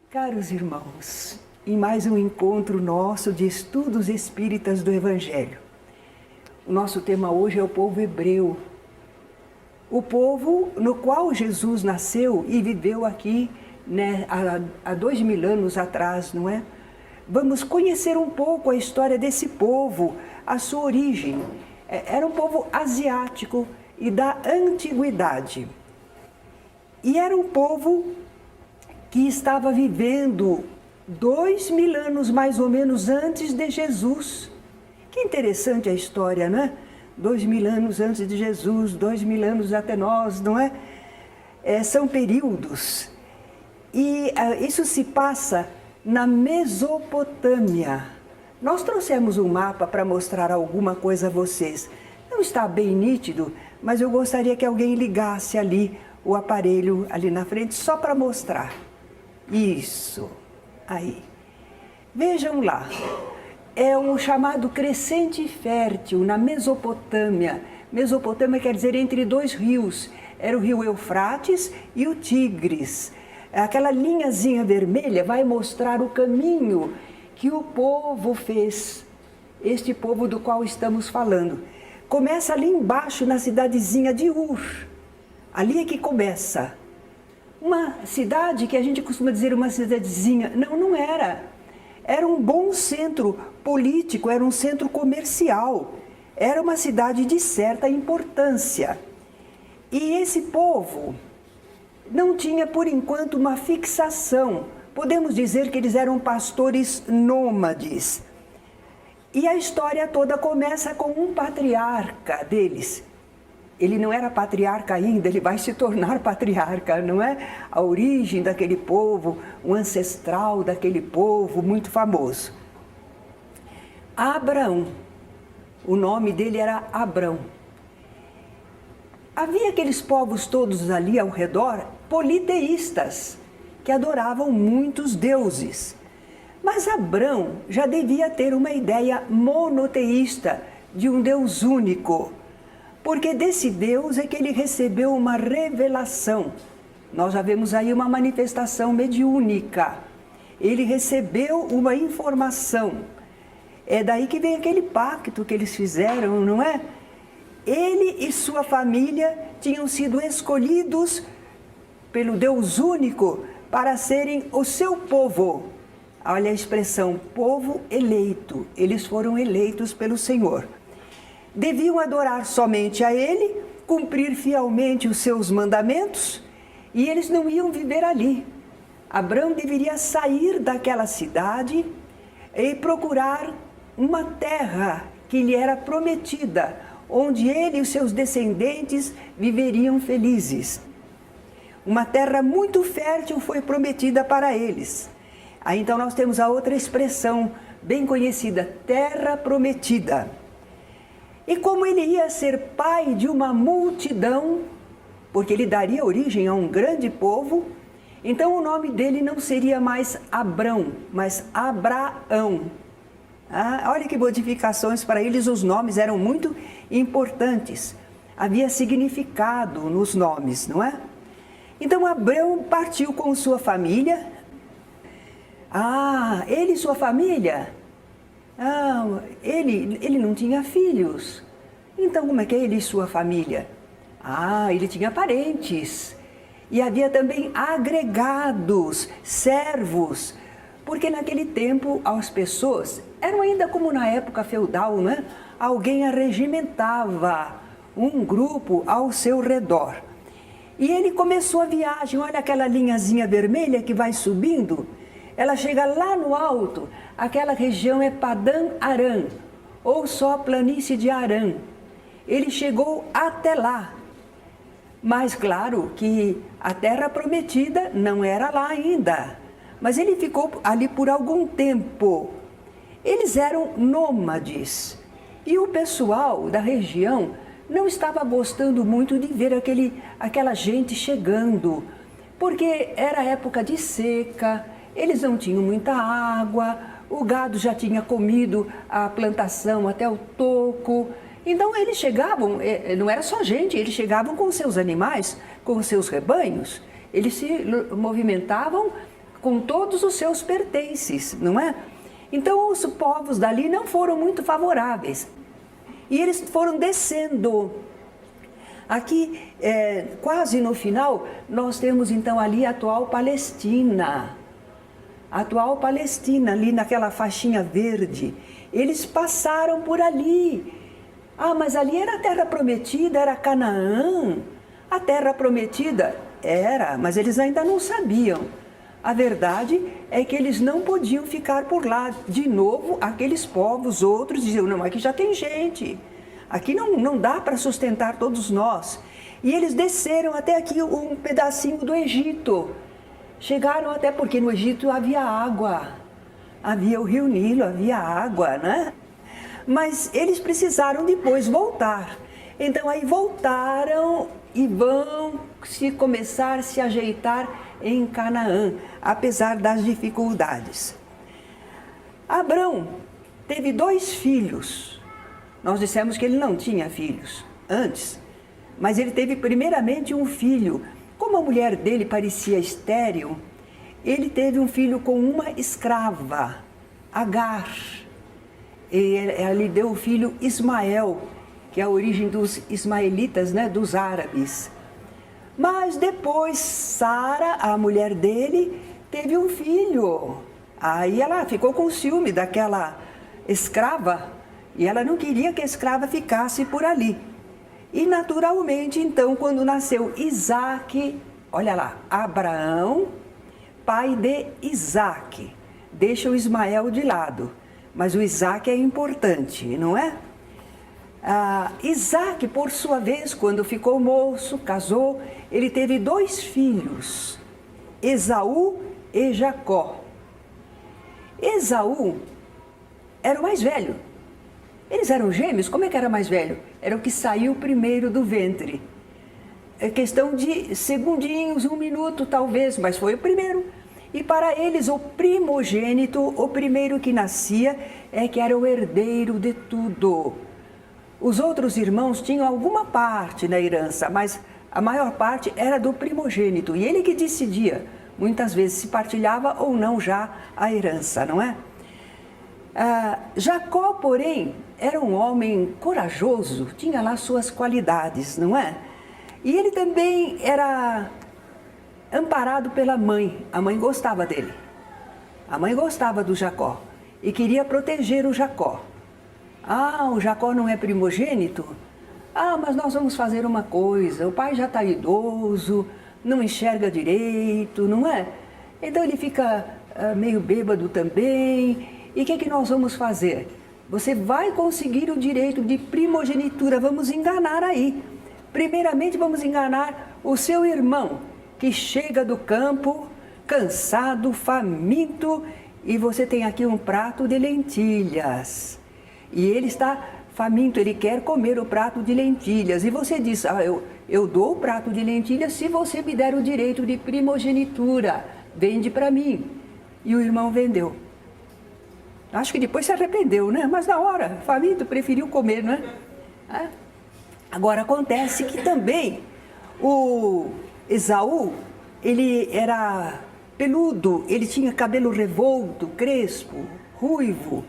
Caros irmãos, em mais um encontro nosso de estudos espíritas do Evangelho. O nosso tema hoje é o povo hebreu, o povo no qual Jesus nasceu e viveu aqui, né, há 2000 anos atrás, não é? Vamos conhecer um pouco a história desse povo, a sua origem. Era um povo asiático e da antiguidade. E era um povo que estava vivendo 2000 anos mais ou menos antes de Jesus. Que interessante a história, né? 2000 anos antes de Jesus, 2000 anos até nós, não é? São períodos. E isso se passa na Mesopotâmia. Nós trouxemos um mapa para mostrar alguma coisa a vocês. Não está bem nítido, mas eu gostaria que alguém ligasse ali o aparelho ali na frente só para mostrar. Isso, aí. Vejam lá, é um chamado crescente fértil na Mesopotâmia. Mesopotâmia quer dizer entre dois rios. Era o rio Eufrates e o Tigres. Aquela linhazinha vermelha vai mostrar o caminho que o povo fez, este povo do qual estamos falando. Começa ali embaixo na cidadezinha de Ur. Ali é que começa. Uma cidade que a gente costuma dizer uma cidadezinha. Não, não era. Era um bom centro político, era um centro comercial. Era uma cidade de certa importância. E esse povo não tinha, por enquanto, uma fixação. Podemos dizer que eles eram pastores nômades. E a história toda começa com um patriarca deles. Ele não era patriarca ainda, ele vai se tornar patriarca, não é? A origem daquele povo, o ancestral daquele povo, muito famoso. Abraão, o nome dele era Abrão. Havia aqueles povos todos ali ao redor, politeístas, que adoravam muitos deuses. Mas Abrão já devia ter uma ideia monoteísta de um Deus único, porque desse Deus é que ele recebeu uma revelação. Nós já vemos aí uma manifestação mediúnica. Ele recebeu uma informação. É daí que vem aquele pacto que eles fizeram, não é? Ele e sua família tinham sido escolhidos pelo Deus único para serem o seu povo. Olha a expressão, povo eleito. Eles foram eleitos pelo Senhor. Deviam adorar somente a Ele, cumprir fielmente os seus mandamentos, e eles não iam viver ali. Abrão deveria sair daquela cidade e procurar uma terra que lhe era prometida, onde ele e os seus descendentes viveriam felizes. Uma terra muito fértil foi prometida para eles. Aí então nós temos a outra expressão bem conhecida, terra prometida. E como ele ia ser pai de uma multidão, porque ele daria origem a um grande povo, então o nome dele não seria mais Abrão, mas Abraão. Olha que modificações para eles, os nomes eram muito importantes. Havia significado nos nomes, não é? Então Abrão partiu com sua família. Ele e sua família? Ele não tinha filhos. Então como é que é ele e sua família? Ele tinha parentes. E havia também agregados, servos. Porque naquele tempo as pessoas eram ainda como na época feudal, né? Alguém arregimentava um grupo ao seu redor. E ele começou a viagem, olha aquela linhazinha vermelha que vai subindo, ela chega lá no alto, aquela região é Padã Arã, ou só planície de Arã. Ele chegou até lá, mas claro que a terra prometida não era lá ainda. Mas ele ficou ali por algum tempo. Eles eram nômades. E o pessoal da região não estava gostando muito de ver aquela gente chegando. Porque era época de seca, eles não tinham muita água, o gado já tinha comido a plantação até o toco. Então eles chegavam, não era só gente, eles chegavam com seus animais, com seus rebanhos. Eles se movimentavam com todos os seus pertences, não é? Então os povos dali não foram muito favoráveis. E eles foram descendo. Aqui, quase no final, nós temos então ali a atual Palestina. A atual Palestina, ali naquela faixinha verde. Eles passaram por ali. Ah, mas ali era a terra prometida, era Canaã. A terra prometida era, mas eles ainda não sabiam. A verdade é que eles não podiam ficar por lá. De novo, aqueles povos, outros diziam, não, aqui já tem gente. Aqui não dá para sustentar todos nós. E eles desceram até aqui um pedacinho do Egito. Chegaram até porque no Egito havia água. Havia o rio Nilo, havia água, né? Mas eles precisaram depois voltar. Então aí voltaram e vão começar a se ajeitar em Canaã, apesar das dificuldades. Abrão teve 2 filhos. Nós dissemos que ele não tinha filhos antes, mas ele teve primeiramente um filho. Como a mulher dele parecia estéril, ele teve um filho com uma escrava, Agar. E ela lhe deu o filho Ismael, que é a origem dos ismaelitas, né, dos árabes. Mas depois Sara, a mulher dele, teve um filho. Aí ela ficou com ciúme daquela escrava e ela não queria que a escrava ficasse por ali. E naturalmente, então, quando nasceu Isaque, olha lá, Abraão, pai de Isaque, deixa o Ismael de lado, mas o Isaque é importante, não é? Isaque, por sua vez, quando ficou moço, casou, ele teve 2 filhos, Esaú e Jacó. Esaú era o mais velho. Eles eram gêmeos, como é que era mais velho? Era o que saiu primeiro do ventre. É questão de segundinhos, 1 minuto talvez, mas foi o primeiro. E para eles o primogênito, o primeiro que nascia, é que era o herdeiro de tudo. Os outros irmãos tinham alguma parte na herança, mas a maior parte era do primogênito. E ele que decidia, muitas vezes, se partilhava ou não já a herança, não é? Jacó, porém, era um homem corajoso, tinha lá suas qualidades, não é? E ele também era amparado pela mãe. A mãe gostava dele. A mãe gostava do Jacó e queria proteger o Jacó. O Jacó não é primogênito? Mas nós vamos fazer uma coisa, o pai já está idoso, não enxerga direito, não é? Então ele fica meio bêbado também. E o que nós vamos fazer? Você vai conseguir o direito de primogenitura, vamos enganar aí. Primeiramente vamos enganar o seu irmão, que chega do campo, cansado, faminto, e você tem aqui um prato de lentilhas. E ele está faminto, ele quer comer o prato de lentilhas. E você diz, eu dou o prato de lentilhas se você me der o direito de primogenitura, vende para mim. E o irmão vendeu. Acho que depois se arrependeu, né? Mas na hora, faminto, preferiu comer, né? Agora, acontece que também o Esaú, ele era peludo, ele tinha cabelo revolto, crespo, ruivo.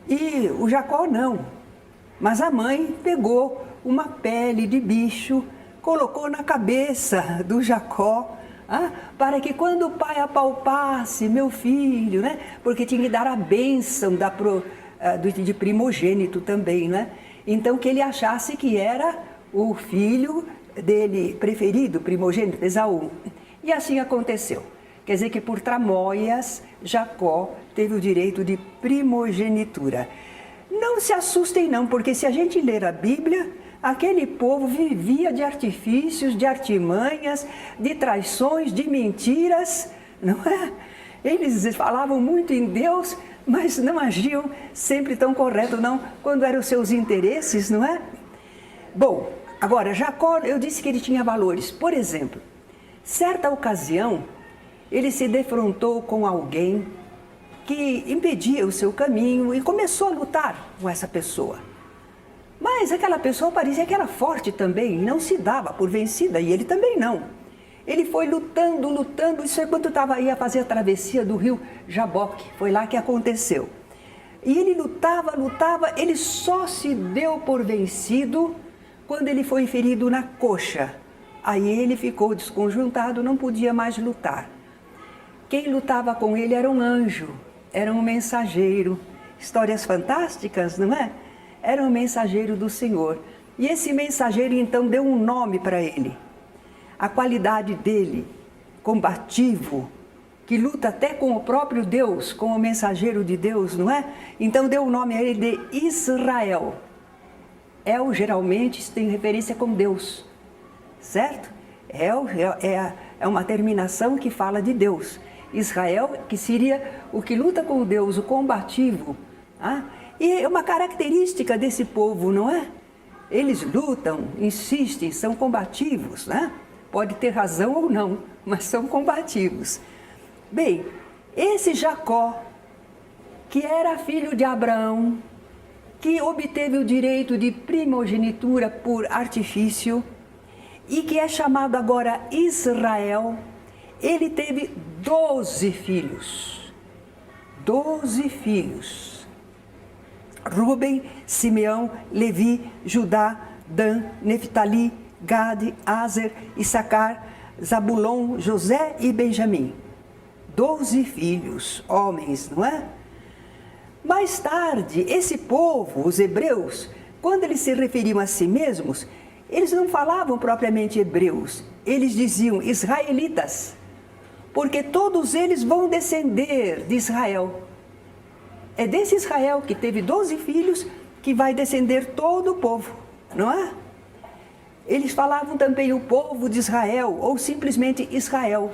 E o Jacó não. Mas a mãe pegou uma pele de bicho, colocou na cabeça do Jacó, para que quando o pai apalpasse, meu filho, né? Porque tinha que dar a bênção de primogênito também, né? Então que ele achasse que era o filho dele preferido, primogênito, Esaú. E assim aconteceu. Quer dizer que por tramóias, Jacó teve o direito de primogenitura. Não se assustem não, porque se a gente ler a Bíblia, aquele povo vivia de artifícios, de artimanhas, de traições, de mentiras, não é? Eles falavam muito em Deus, mas não agiam sempre tão correto, não, quando eram os seus interesses, não é? Bom, agora, Jacó, eu disse que ele tinha valores. Por exemplo, certa ocasião, ele se defrontou com alguém que impedia o seu caminho e começou a lutar com essa pessoa. Mas aquela pessoa parecia que era forte também, não se dava por vencida, e ele também não. Ele foi lutando, lutando, isso é quando ia fazer a travessia do rio Jaboque, foi lá que aconteceu. E ele lutava, lutava, ele só se deu por vencido quando ele foi ferido na coxa. Aí ele ficou desconjuntado, não podia mais lutar. Quem lutava com ele era um anjo, era um mensageiro. Histórias fantásticas, não é? Era um mensageiro do Senhor. E esse mensageiro então deu um nome para ele. A qualidade dele, combativo, que luta até com o próprio Deus, com o mensageiro de Deus, não é? Então deu o nome a ele de Israel. El geralmente tem referência com Deus, certo? El é uma terminação que fala de Deus. Israel, que seria o que luta com Deus, o combativo. Ah? E é uma característica desse povo, não é? Eles lutam, insistem, são combativos, né? Pode ter razão ou não, mas são combativos. Bem, esse Jacó, que era filho de Abraão, que obteve o direito de primogenitura por artifício e que é chamado agora Israel, ele teve 12 filhos. 12 filhos. Rúben, Simeão, Levi, Judá, Dan, Neftali, Gade, Aser, Issacar, Zabulon, José e Benjamim. 12 filhos, homens, não é? Mais tarde, esse povo, os hebreus, quando eles se referiam a si mesmos, eles não falavam propriamente hebreus, eles diziam israelitas, porque todos eles vão descender de Israel. É desse Israel que teve 12 filhos que vai descender todo o povo, não é? Eles falavam também o povo de Israel, ou simplesmente Israel.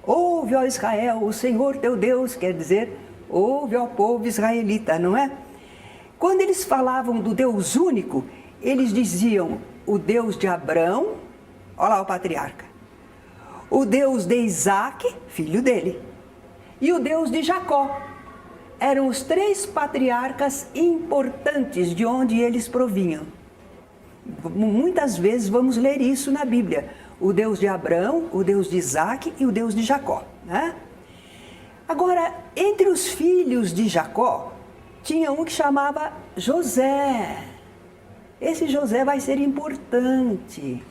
Ouve, ó Israel, o Senhor teu Deus, quer dizer, ouve, ó povo israelita, não é? Quando eles falavam do Deus único, eles diziam o Deus de Abraão, olha lá o patriarca, o Deus de Isaac, filho dele, e o Deus de Jacó. Eram os 3 patriarcas importantes de onde eles provinham. Muitas vezes vamos ler isso na Bíblia. O Deus de Abraão, o Deus de Isaac e o Deus de Jacó, né? Agora, entre os filhos de Jacó, tinha um que chamava José. Esse José vai ser importante.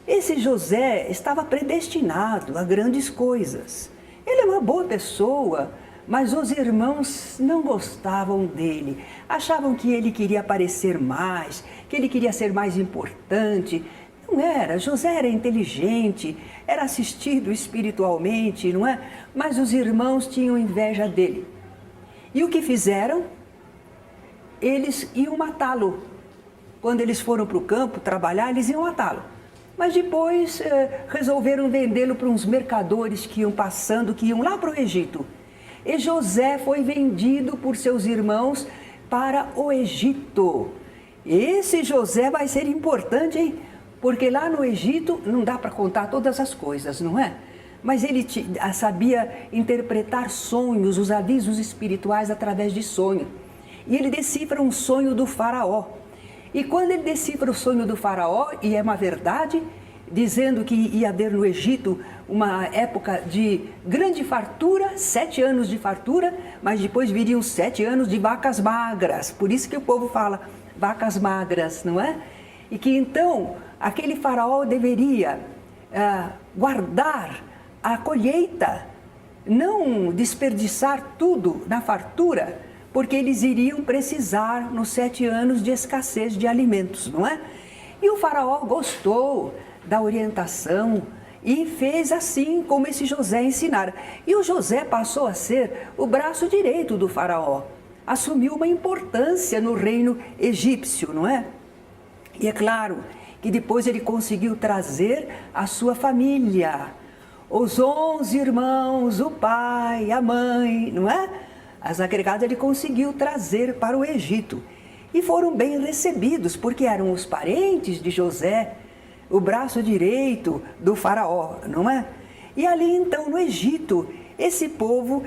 Esse José estava predestinado a grandes coisas. Ele é uma boa pessoa, mas os irmãos não gostavam dele. Achavam que ele queria aparecer mais, que ele queria ser mais importante. Não era, José era inteligente, era assistido espiritualmente, não é? Mas os irmãos tinham inveja dele. E o que fizeram? Eles iam matá-lo. Quando eles foram para o campo trabalhar, eles iam matá-lo. Mas depois resolveram vendê-lo para uns mercadores que iam passando, que iam lá para o Egito. E José foi vendido por seus irmãos para o Egito. Esse José vai ser importante, hein? Porque lá no Egito não dá para contar todas as coisas, não é? Mas ele sabia interpretar sonhos, os avisos espirituais através de sonho. E ele decifra um sonho do faraó. E quando ele decifra o sonho do faraó, e é uma verdade, dizendo que ia haver no Egito uma época de grande fartura, 7 anos de fartura, mas depois viriam 7 anos de vacas magras. Por isso que o povo fala vacas magras, não é? E que então aquele faraó deveria guardar a colheita, não desperdiçar tudo na fartura, porque eles iriam precisar nos 7 anos de escassez de alimentos, não é? E o faraó gostou da orientação e fez assim como esse José ensinara. E o José passou a ser o braço direito do faraó, assumiu uma importância no reino egípcio, não é? E é claro que depois ele conseguiu trazer a sua família, os 11 irmãos, o pai, a mãe, não é? As agregadas ele conseguiu trazer para o Egito e foram bem recebidos, porque eram os parentes de José, o braço direito do faraó, não é? E ali então no Egito, esse povo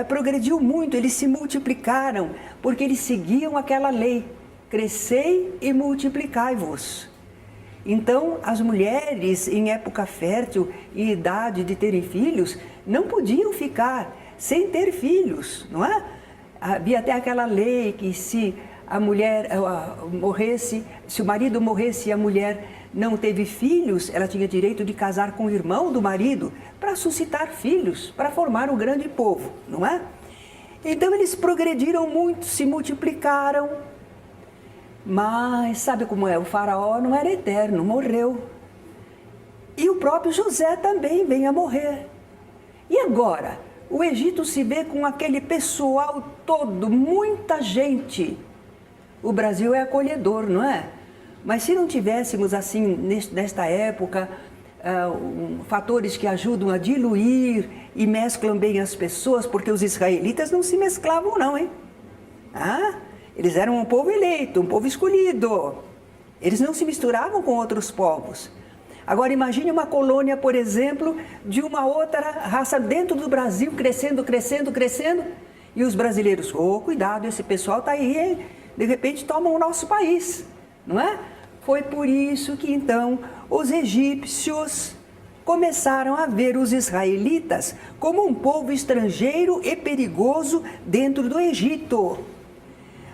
progrediu muito, eles se multiplicaram, porque eles seguiam aquela lei, crescei e multiplicai-vos. Então, as mulheres em época fértil e idade de terem filhos não podiam ficar sem ter filhos, não é? Havia até aquela lei que se a mulher morresse, se o marido morresse e a mulher não teve filhos, ela tinha direito de casar com o irmão do marido para suscitar filhos, para formar um grande povo, não é? Então eles progrediram muito, se multiplicaram, mas sabe como é? O faraó não era eterno, morreu. E o próprio José também vem a morrer. E agora? O Egito se vê com aquele pessoal todo, muita gente. O Brasil é acolhedor, não é? Mas se não tivéssemos assim, nesta época, fatores que ajudam a diluir e mesclam bem as pessoas, porque os israelitas não se mesclavam não, hein? Eles eram um povo eleito, um povo escolhido. Eles não se misturavam com outros povos. Agora imagine uma colônia, por exemplo, de uma outra raça dentro do Brasil, crescendo, crescendo, crescendo, e os brasileiros, cuidado, esse pessoal está aí, hein? De repente tomam o nosso país, não é? Foi por isso que então os egípcios começaram a ver os israelitas como um povo estrangeiro e perigoso dentro do Egito.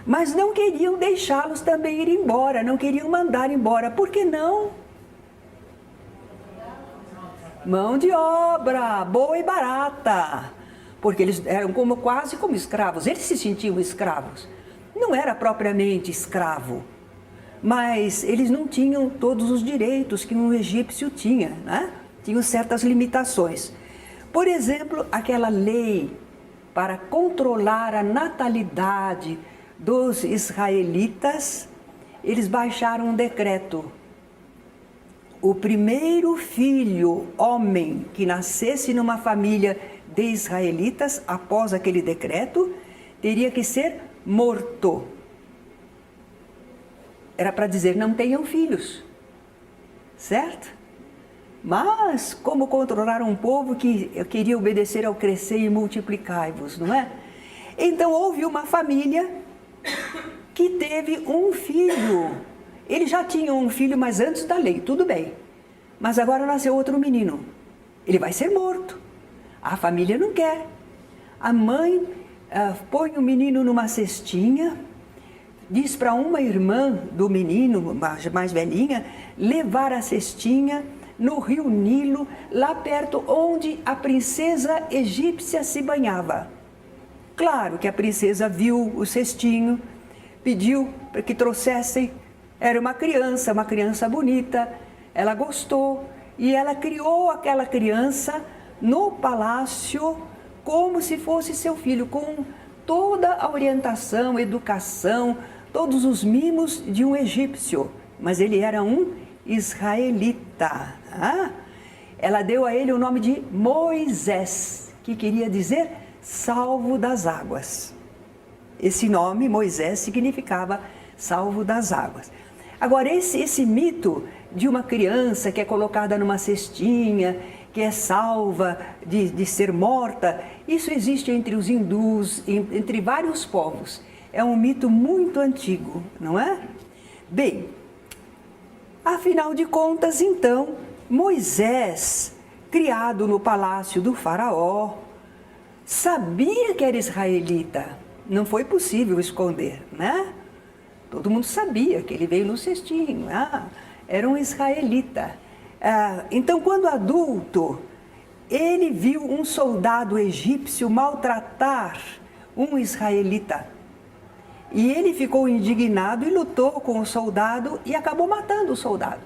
Mas não queriam deixá-los também ir embora, não queriam mandar embora. Por que não? Mão de obra, boa e barata. Porque eles eram quase como escravos, eles se sentiam escravos. Não era propriamente escravo, mas eles não tinham todos os direitos que um egípcio tinha, né? Tinham certas limitações. Por exemplo, aquela lei para controlar a natalidade dos israelitas, eles baixaram um decreto. O primeiro filho, homem, que nascesse numa família de israelitas, após aquele decreto, teria que ser morto. Era para dizer, não tenham filhos, certo? Mas, como controlar um povo que queria obedecer ao crescer e multiplicai-vos, não é? Então, houve uma família que teve um filho. Ele já tinha um filho, mas antes da lei, tudo bem. Mas agora nasceu outro menino. Ele vai ser morto. A família não quer. A mãe põe o menino numa cestinha, diz para uma irmã do menino, mais velhinha, levar a cestinha no rio Nilo, lá perto onde a princesa egípcia se banhava. Claro que a princesa viu o cestinho, pediu para que trouxessem. Era uma criança bonita, ela gostou e ela criou aquela criança no palácio como se fosse seu filho, com toda a orientação, educação, todos os mimos de um egípcio, mas ele era um israelita. Ela deu a ele o nome de Moisés, que queria dizer salvo das águas. Esse nome, Moisés, significava salvo das águas. Agora, esse mito de uma criança que é colocada numa cestinha, que é salva de ser morta, isso existe entre os hindus, entre vários povos. É um mito muito antigo, não é? Bem, afinal de contas, então, Moisés, criado no palácio do faraó, sabia que era israelita. Não foi possível esconder, né? Todo mundo sabia que ele veio no cestinho, era um israelita. Então, quando adulto, ele viu um soldado egípcio maltratar um israelita. E ele ficou indignado e lutou com o soldado e acabou matando o soldado.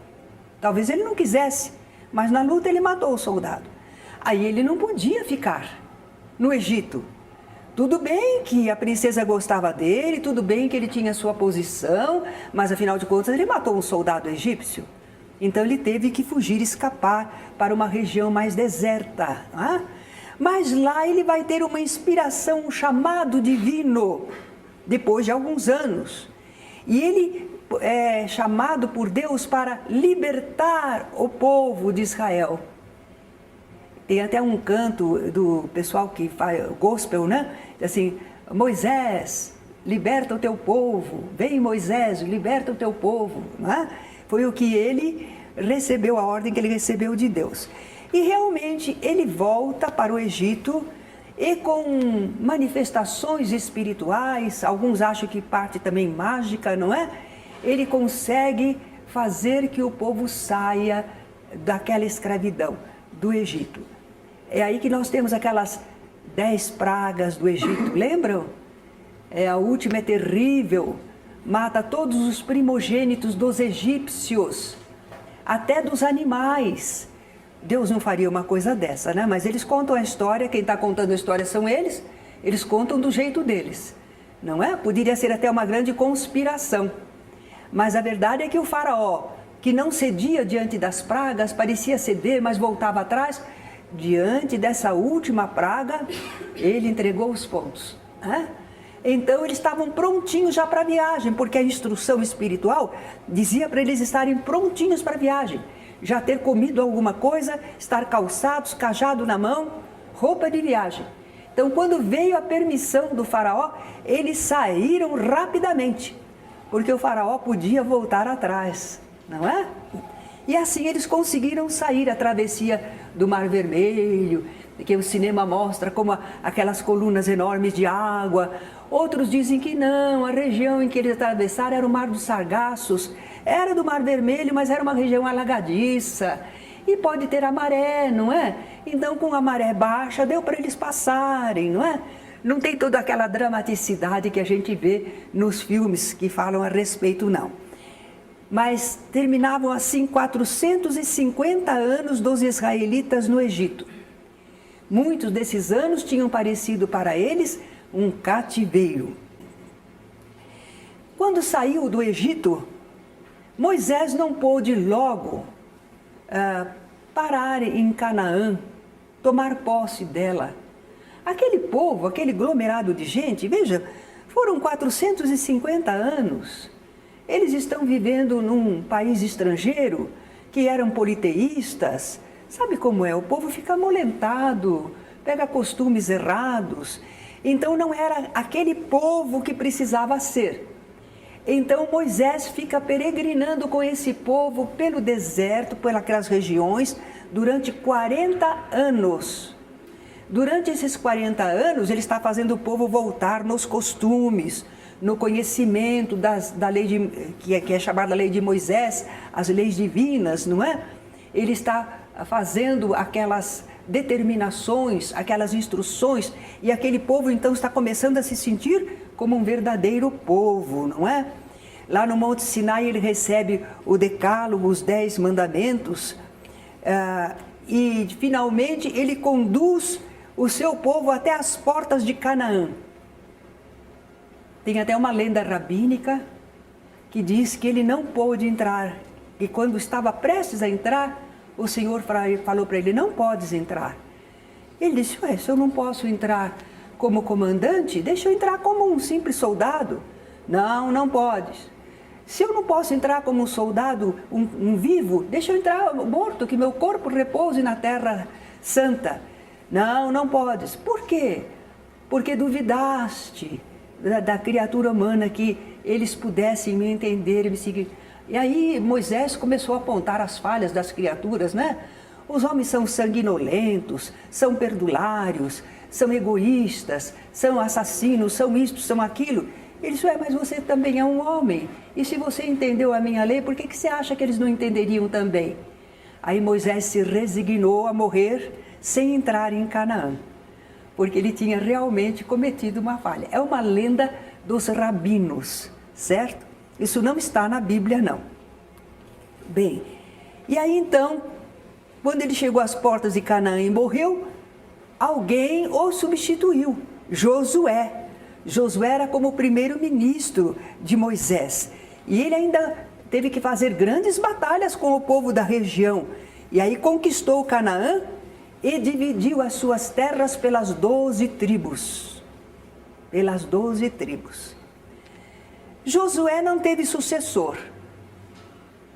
Talvez ele não quisesse, mas na luta ele matou o soldado. Aí ele não podia ficar no Egito. Tudo bem que a princesa gostava dele, tudo bem que ele tinha sua posição, mas afinal de contas ele matou um soldado egípcio. Então ele teve que fugir, escapar para uma região mais deserta. Mas lá ele vai ter uma inspiração, um chamado divino, depois de alguns anos. E ele é chamado por Deus para libertar o povo de Israel. Tem até um canto do pessoal que faz gospel, né? Assim, Moisés, liberta o teu povo. Vem, Moisés, liberta o teu povo. Não é? Foi o que ele recebeu, a ordem que ele recebeu de Deus. E realmente ele volta para o Egito e com manifestações espirituais, alguns acham que parte também mágica, não é? Ele consegue fazer que o povo saia daquela escravidão do Egito. É aí que nós temos aquelas 10 pragas do Egito, lembram? A última é terrível, mata todos os primogênitos dos egípcios, até dos animais. Deus não faria uma coisa dessa, né? Mas eles contam a história, quem está contando a história são eles contam do jeito deles, não é? Poderia ser até uma grande conspiração. Mas a verdade é que o faraó, que não cedia diante das pragas, parecia ceder, mas voltava atrás, diante dessa última praga, ele entregou os pontos, né? Então eles estavam prontinhos já para a viagem, porque a instrução espiritual dizia para eles estarem prontinhos para a viagem. Já ter comido alguma coisa, estar calçados, cajado na mão, roupa de viagem. Então, quando veio a permissão do faraó, eles saíram rapidamente, porque o faraó podia voltar atrás, não é? E assim eles conseguiram sair a travessia do Mar Vermelho, que o cinema mostra como aquelas colunas enormes de água. Outros dizem que não, a região em que eles atravessaram era o Mar dos Sargassos, era do Mar Vermelho, mas era uma região alagadiça. E pode ter a maré, não é? Então, com a maré baixa, deu para eles passarem, não é? Não tem toda aquela dramaticidade que a gente vê nos filmes que falam a respeito, não. Mas terminavam assim 450 anos dos israelitas no Egito. Muitos desses anos tinham parecido para eles um cativeiro. Quando saiu do Egito, Moisés não pôde logo parar em Canaã, tomar posse dela. Aquele povo, aquele aglomerado de gente, veja, foram 450 anos. Eles estão vivendo num país estrangeiro, que eram politeístas. Sabe como é? O povo fica amolentado, pega costumes errados. Então não era aquele povo que precisava ser. Então Moisés fica peregrinando com esse povo pelo deserto, pelas regiões, durante 40 anos. Durante esses 40 anos, ele está fazendo o povo voltar nos costumes, no conhecimento da lei que é chamada Lei de Moisés, as leis divinas, não é? Ele está fazendo aquelas determinações, aquelas instruções, e aquele povo então está começando a se sentir como um verdadeiro povo, não é? Lá no Monte Sinai ele recebe o Decálogo, os 10 mandamentos, e finalmente ele conduz o seu povo até as portas de Canaã. Tem até uma lenda rabínica que diz que ele não pôde entrar, e quando estava prestes a entrar, o Senhor falou para ele: não podes entrar. Ele disse: ué, se eu não posso entrar como comandante, deixa eu entrar como um simples soldado. Não, não podes. Se eu não posso entrar como um soldado, um vivo, deixa eu entrar morto, que meu corpo repouse na terra santa. Não, não podes. Por quê? Porque duvidaste da criatura humana, que eles pudessem me entender e me seguir. E aí Moisés começou a apontar as falhas das criaturas, né? Os homens são sanguinolentos, são perdulários, são egoístas, são assassinos, são isto, são aquilo. Ele disse: mas você também é um homem. E se você entendeu a minha lei, por que você acha que eles não entenderiam também? Aí Moisés se resignou a morrer sem entrar em Canaã, porque ele tinha realmente cometido uma falha. É uma lenda dos rabinos, certo? Isso não está na Bíblia, não. Bem, e aí então, quando ele chegou às portas de Canaã e morreu, alguém o substituiu, Josué. Josué era como o primeiro-ministro de Moisés. E ele ainda teve que fazer grandes batalhas com o povo da região. E aí conquistou Canaã e dividiu as suas terras pelas 12 tribos. Pelas 12 tribos. Josué não teve sucessor.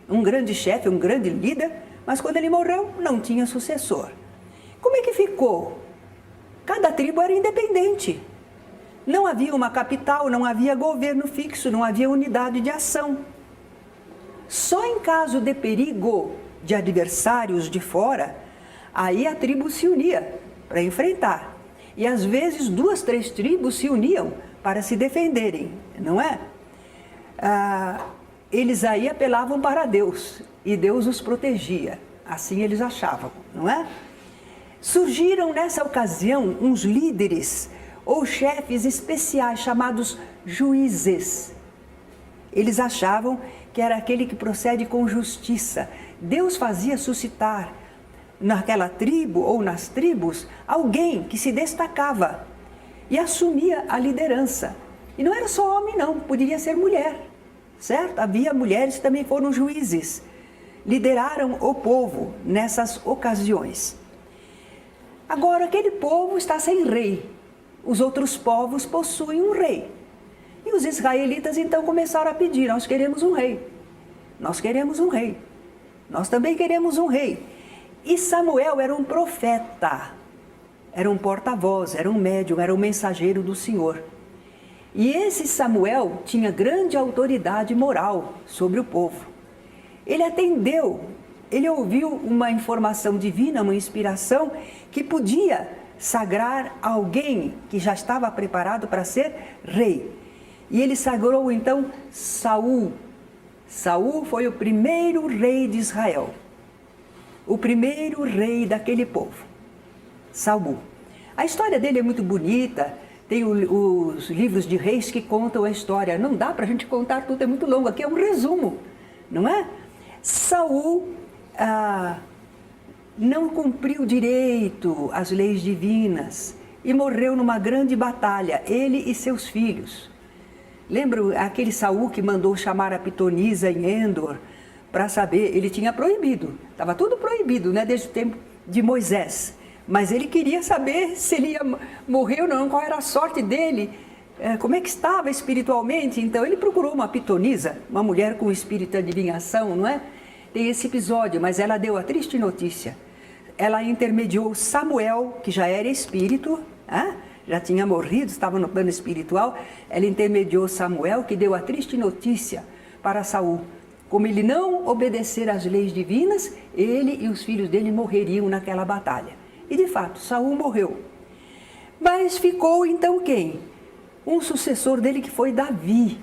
Um grande chefe, um grande líder, mas quando ele morreu, não tinha sucessor. Como é que ficou? Cada tribo era independente. Não havia uma capital, não havia governo fixo, não havia unidade de ação. Só em caso de perigo de adversários de fora, aí a tribo se unia para enfrentar. E às vezes 2, 3 tribos se uniam para se defenderem, não é? Eles aí apelavam para Deus e Deus os protegia, assim eles achavam, não é? Surgiram nessa ocasião uns líderes ou chefes especiais chamados juízes. Eles achavam que era aquele que procede com justiça. Deus fazia suscitar naquela tribo ou nas tribos alguém que se destacava e assumia a liderança. E não era só homem não, poderia ser mulher, certo? Havia mulheres que também foram juízes, lideraram o povo nessas ocasiões. Agora aquele povo está sem rei, os outros povos possuem um rei. E os israelitas então começaram a pedir, nós queremos um rei, nós queremos um rei, nós também queremos um rei. E Samuel era um profeta, era um porta-voz, era um médium, era um mensageiro do Senhor. E esse Samuel tinha grande autoridade moral sobre o povo. Ele atendeu, ele ouviu uma informação divina, uma inspiração que podia sagrar alguém que já estava preparado para ser rei. E ele sagrou então Saul. Saul foi o primeiro rei de Israel, o primeiro rei daquele povo, Saul. A história dele é muito bonita, tem os livros de reis que contam a história. Não dá para a gente contar tudo, é muito longo, aqui é um resumo, não é? Saul não cumpriu direito as leis divinas e morreu numa grande batalha, ele e seus filhos. Lembra aquele Saul que mandou chamar a pitonisa em Endor para saber? Ele tinha proibido, estava tudo proibido, né, desde o tempo de Moisés. Mas ele queria saber se ele ia morrer ou não, qual era a sorte dele, como é que estava espiritualmente. Então ele procurou uma pitonisa, uma mulher com espírito de adivinhação, não é? Tem esse episódio, mas ela deu a triste notícia. Ela intermediou Samuel, que já era espírito, já tinha morrido, estava no plano espiritual. Ela intermediou Samuel, que deu a triste notícia para Saul. Como ele não obedecer às leis divinas, ele e os filhos dele morreriam naquela batalha. E de fato, Saul morreu. Mas ficou então quem? Um sucessor dele que foi Davi.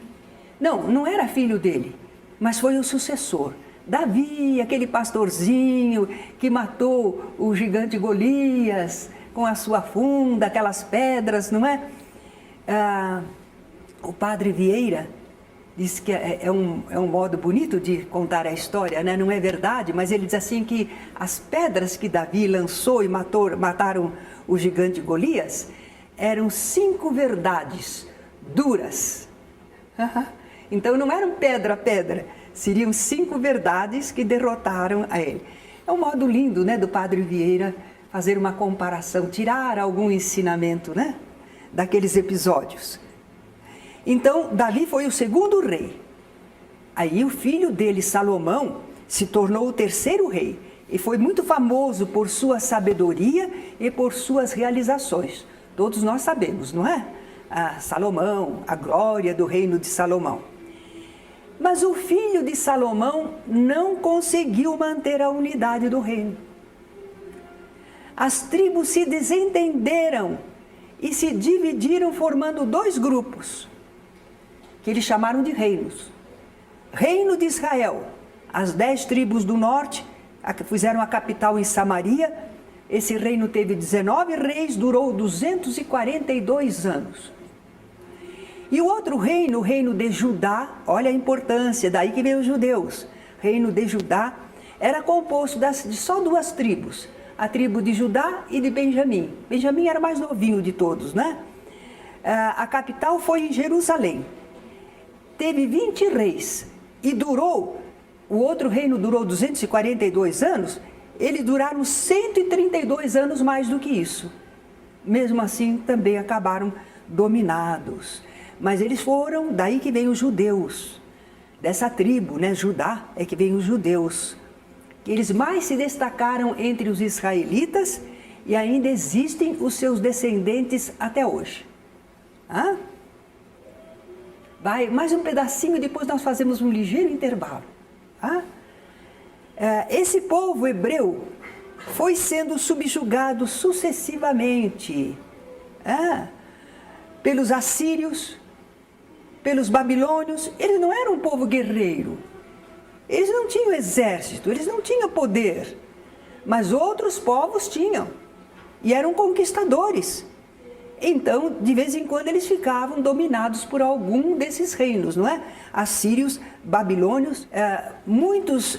Não era filho dele, mas foi o sucessor. Davi, aquele pastorzinho que matou o gigante Golias com a sua funda, aquelas pedras, não é? O padre Vieira diz que é um modo bonito de contar a história, né? Não é verdade, mas ele diz assim que as pedras que Davi lançou e mataram o gigante Golias eram 5 verdades duras. Então não eram pedra a pedra, seriam 5 verdades que derrotaram a ele. É um modo lindo, né, do padre Vieira fazer uma comparação, tirar algum ensinamento, né, daqueles episódios. Então, Davi foi o segundo rei. Aí o filho dele, Salomão, se tornou o terceiro rei e foi muito famoso por sua sabedoria e por suas realizações. Todos nós sabemos, não é? Salomão, a glória do reino de Salomão. Mas o filho de Salomão não conseguiu manter a unidade do reino. As tribos se desentenderam e se dividiram formando 2 grupos, que eles chamaram de reinos. Reino de Israel, as 10 tribos do norte, fizeram a capital em Samaria. Esse reino teve 19 reis, durou 242 anos. E o outro reino, o reino de Judá, olha a importância, daí que veio os judeus. Reino de Judá era composto de só 2 tribos, a tribo de Judá e de Benjamim. Benjamim era mais novinho de todos, né? A capital foi em Jerusalém. Teve 20 reis e o outro reino durou 242 anos, eles duraram 132 anos mais do que isso. Mesmo assim, também acabaram dominados. Mas eles foram, daí que vem os judeus, dessa tribo, né, Judá, é que vem os judeus. Eles mais se destacaram entre os israelitas e ainda existem os seus descendentes até hoje. Vai mais um pedacinho, depois nós fazemos um ligeiro intervalo. Esse povo hebreu foi sendo subjugado sucessivamente pelos assírios, pelos babilônios. Eles não eram um povo guerreiro, eles não tinham exército, eles não tinham poder, mas outros povos tinham e eram conquistadores. Então, de vez em quando, eles ficavam dominados por algum desses reinos, não é? Assírios, babilônios. Muitos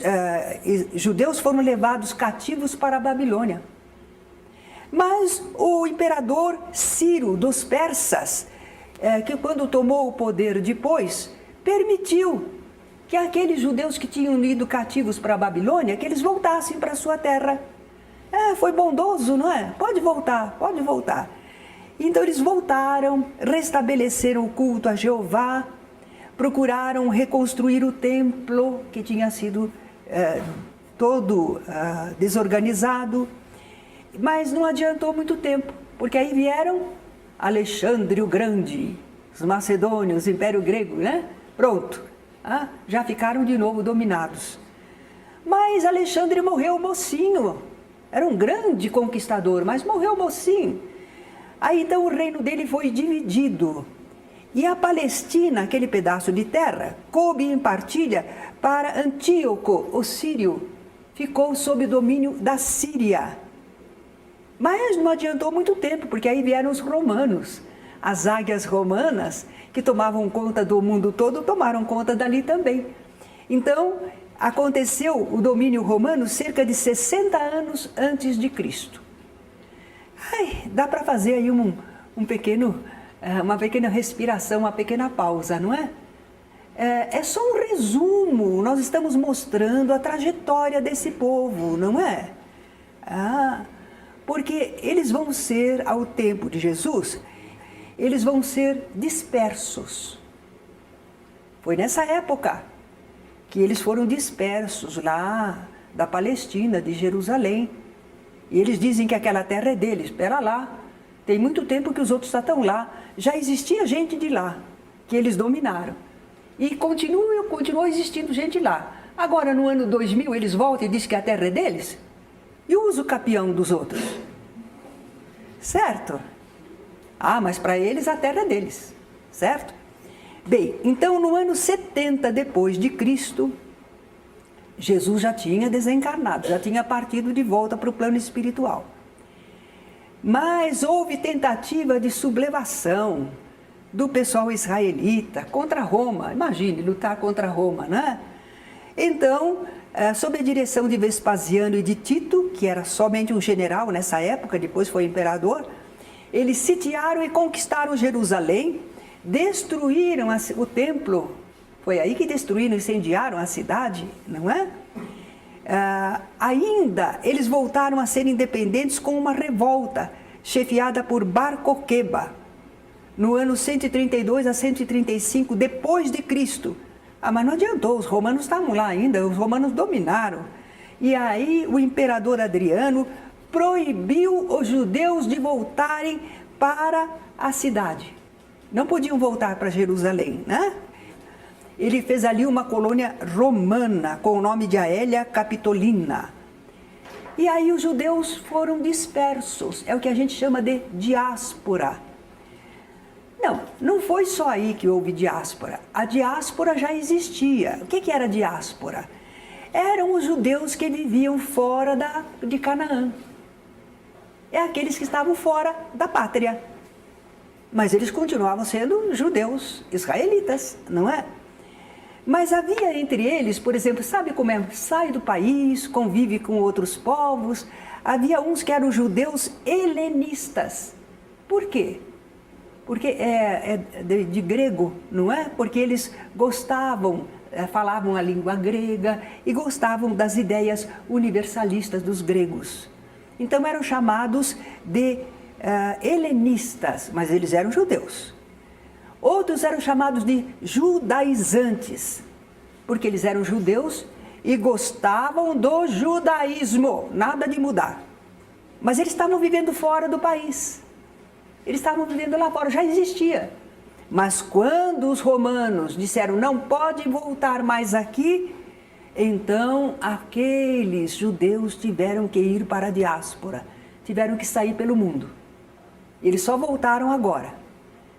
judeus foram levados cativos para a Babilônia. Mas o imperador Ciro dos persas, que quando tomou o poder depois, permitiu que aqueles judeus que tinham ido cativos para a Babilônia, que eles voltassem para a sua terra. Foi bondoso, não é? Pode voltar, pode voltar. Então eles voltaram, restabeleceram o culto a Jeová, procuraram reconstruir o templo que tinha sido todo desorganizado, mas não adiantou muito tempo, porque aí vieram Alexandre o Grande, os macedônios, o Império Grego, né? Pronto, já ficaram de novo dominados. Mas Alexandre morreu mocinho, era um grande conquistador, mas morreu mocinho. Aí então o reino dele foi dividido e a Palestina, aquele pedaço de terra, coube em partilha para Antíoco, o sírio, ficou sob domínio da Síria. Mas não adiantou muito tempo, porque aí vieram os romanos. As águias romanas, que tomavam conta do mundo todo, tomaram conta dali também. Então, aconteceu o domínio romano cerca de 60 anos antes de Cristo. Dá para fazer aí uma pequena respiração, uma pequena pausa, não é? É só um resumo, nós estamos mostrando a trajetória desse povo, não é? Porque eles vão ser, ao tempo de Jesus, eles vão ser dispersos. Foi nessa época que eles foram dispersos lá da Palestina, de Jerusalém. E eles dizem que aquela terra é deles. Espera lá, tem muito tempo que os outros já estão lá. Já existia gente de lá, que eles dominaram. E continuou existindo gente lá. Agora, no ano 2000, eles voltam e dizem que a terra é deles? E o uso capião dos outros? Certo? Mas para eles a terra é deles, certo? Bem, então no ano 70 depois de Cristo, Jesus já tinha desencarnado, já tinha partido de volta para o plano espiritual. Mas houve tentativa de sublevação do pessoal israelita contra Roma. Imagine, lutar contra Roma, né? Então, sob a direção de Vespasiano e de Tito, que era somente um general nessa época, depois foi imperador, eles sitiaram e conquistaram Jerusalém, destruíram o templo. Foi aí que destruíram, incendiaram a cidade, não é? Ainda eles voltaram a ser independentes com uma revolta chefiada por Bar Coqueba, no ano 132 a 135 depois de Cristo. Mas não adiantou, os romanos estavam lá ainda, os romanos dominaram. E aí o imperador Adriano proibiu os judeus de voltarem para a cidade. Não podiam voltar para Jerusalém, né? Ele fez ali uma colônia romana com o nome de Aélia Capitolina. E aí os judeus foram dispersos, é o que a gente chama de diáspora. Não foi só aí que houve diáspora. A diáspora já existia. O que era diáspora? Eram os judeus que viviam fora de Canaã. É aqueles que estavam fora da pátria. Mas eles continuavam sendo judeus israelitas, não é? Mas havia entre eles, por exemplo, sabe como é? Sai do país, convive com outros povos. Havia uns que eram judeus helenistas. Por quê? Porque é de grego, não é? Porque eles gostavam, falavam a língua grega e gostavam das ideias universalistas dos gregos. Então eram chamados de helenistas, mas eles eram judeus. Outros eram chamados de judaizantes, porque eles eram judeus e gostavam do judaísmo, nada de mudar. Mas eles estavam vivendo fora do país. Eles estavam vivendo lá fora, já existia. Mas quando os romanos disseram não pode voltar mais aqui, Então, aqueles judeus tiveram que ir para a diáspora, tiveram que sair pelo mundo. Eles só voltaram agora.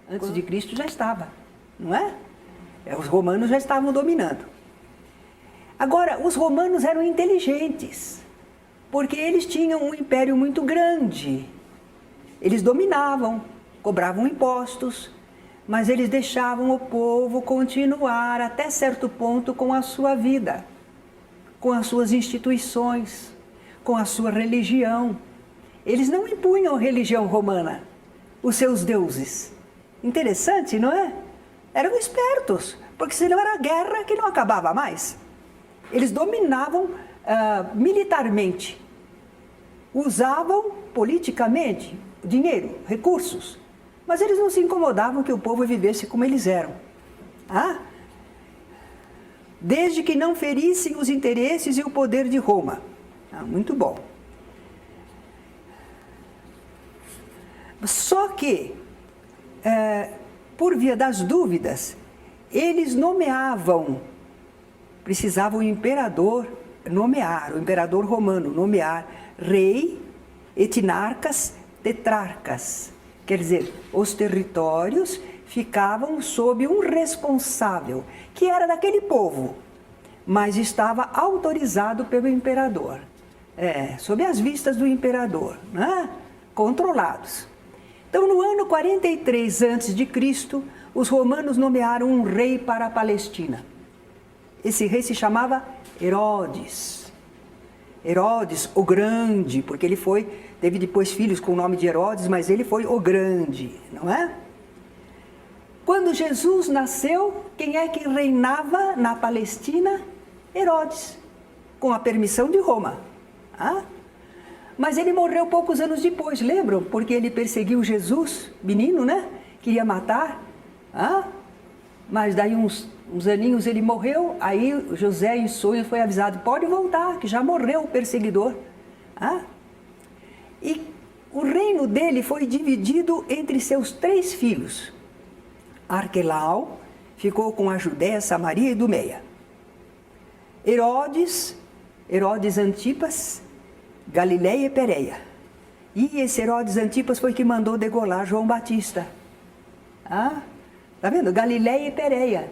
Antes de Cristo já estava, não é? Os romanos já estavam dominando. Agora, os romanos eram inteligentes, porque eles tinham um império muito grande. Eles dominavam, cobravam impostos, mas eles deixavam o povo continuar até certo ponto com a sua vida, com as suas instituições, com a sua religião. Eles não impunham a religião romana, os seus deuses. Interessante, não é? Eram espertos, porque senão era guerra que não acabava mais. Eles dominavam militarmente, usavam politicamente dinheiro, recursos, mas eles não se incomodavam que o povo vivesse como eles eram. Desde que não ferissem os interesses e o poder de Roma. Muito bom. Só que, por via das dúvidas, eles nomeavam, precisavam o imperador nomear, o imperador romano nomear rei, etinarcas, tetrarcas. Quer dizer, os territórios ficavam sob um responsável, que era daquele povo, mas estava autorizado pelo imperador. Sob as vistas do imperador, né? Controlados. Então, no ano 43 a.C., os romanos nomearam um rei para a Palestina. Esse rei se chamava Herodes. Herodes, o Grande, porque ele teve depois filhos com o nome de Herodes, mas ele foi o Grande, não é? Quando Jesus nasceu, quem é que reinava na Palestina? Herodes, com a permissão de Roma. Mas ele morreu poucos anos depois, lembram? Porque ele perseguiu Jesus, menino, né? Queria matar. Mas daí uns aninhos ele morreu, aí José em sonho foi avisado, pode voltar, que já morreu o perseguidor. E o reino dele foi dividido entre seus 3 filhos. Arquelau ficou com a Judéia, Samaria e Idumeia. Herodes Antipas, Galileia e Pérea. E esse Herodes Antipas foi que mandou degolar João Batista. Tá vendo? Galileia e Pérea.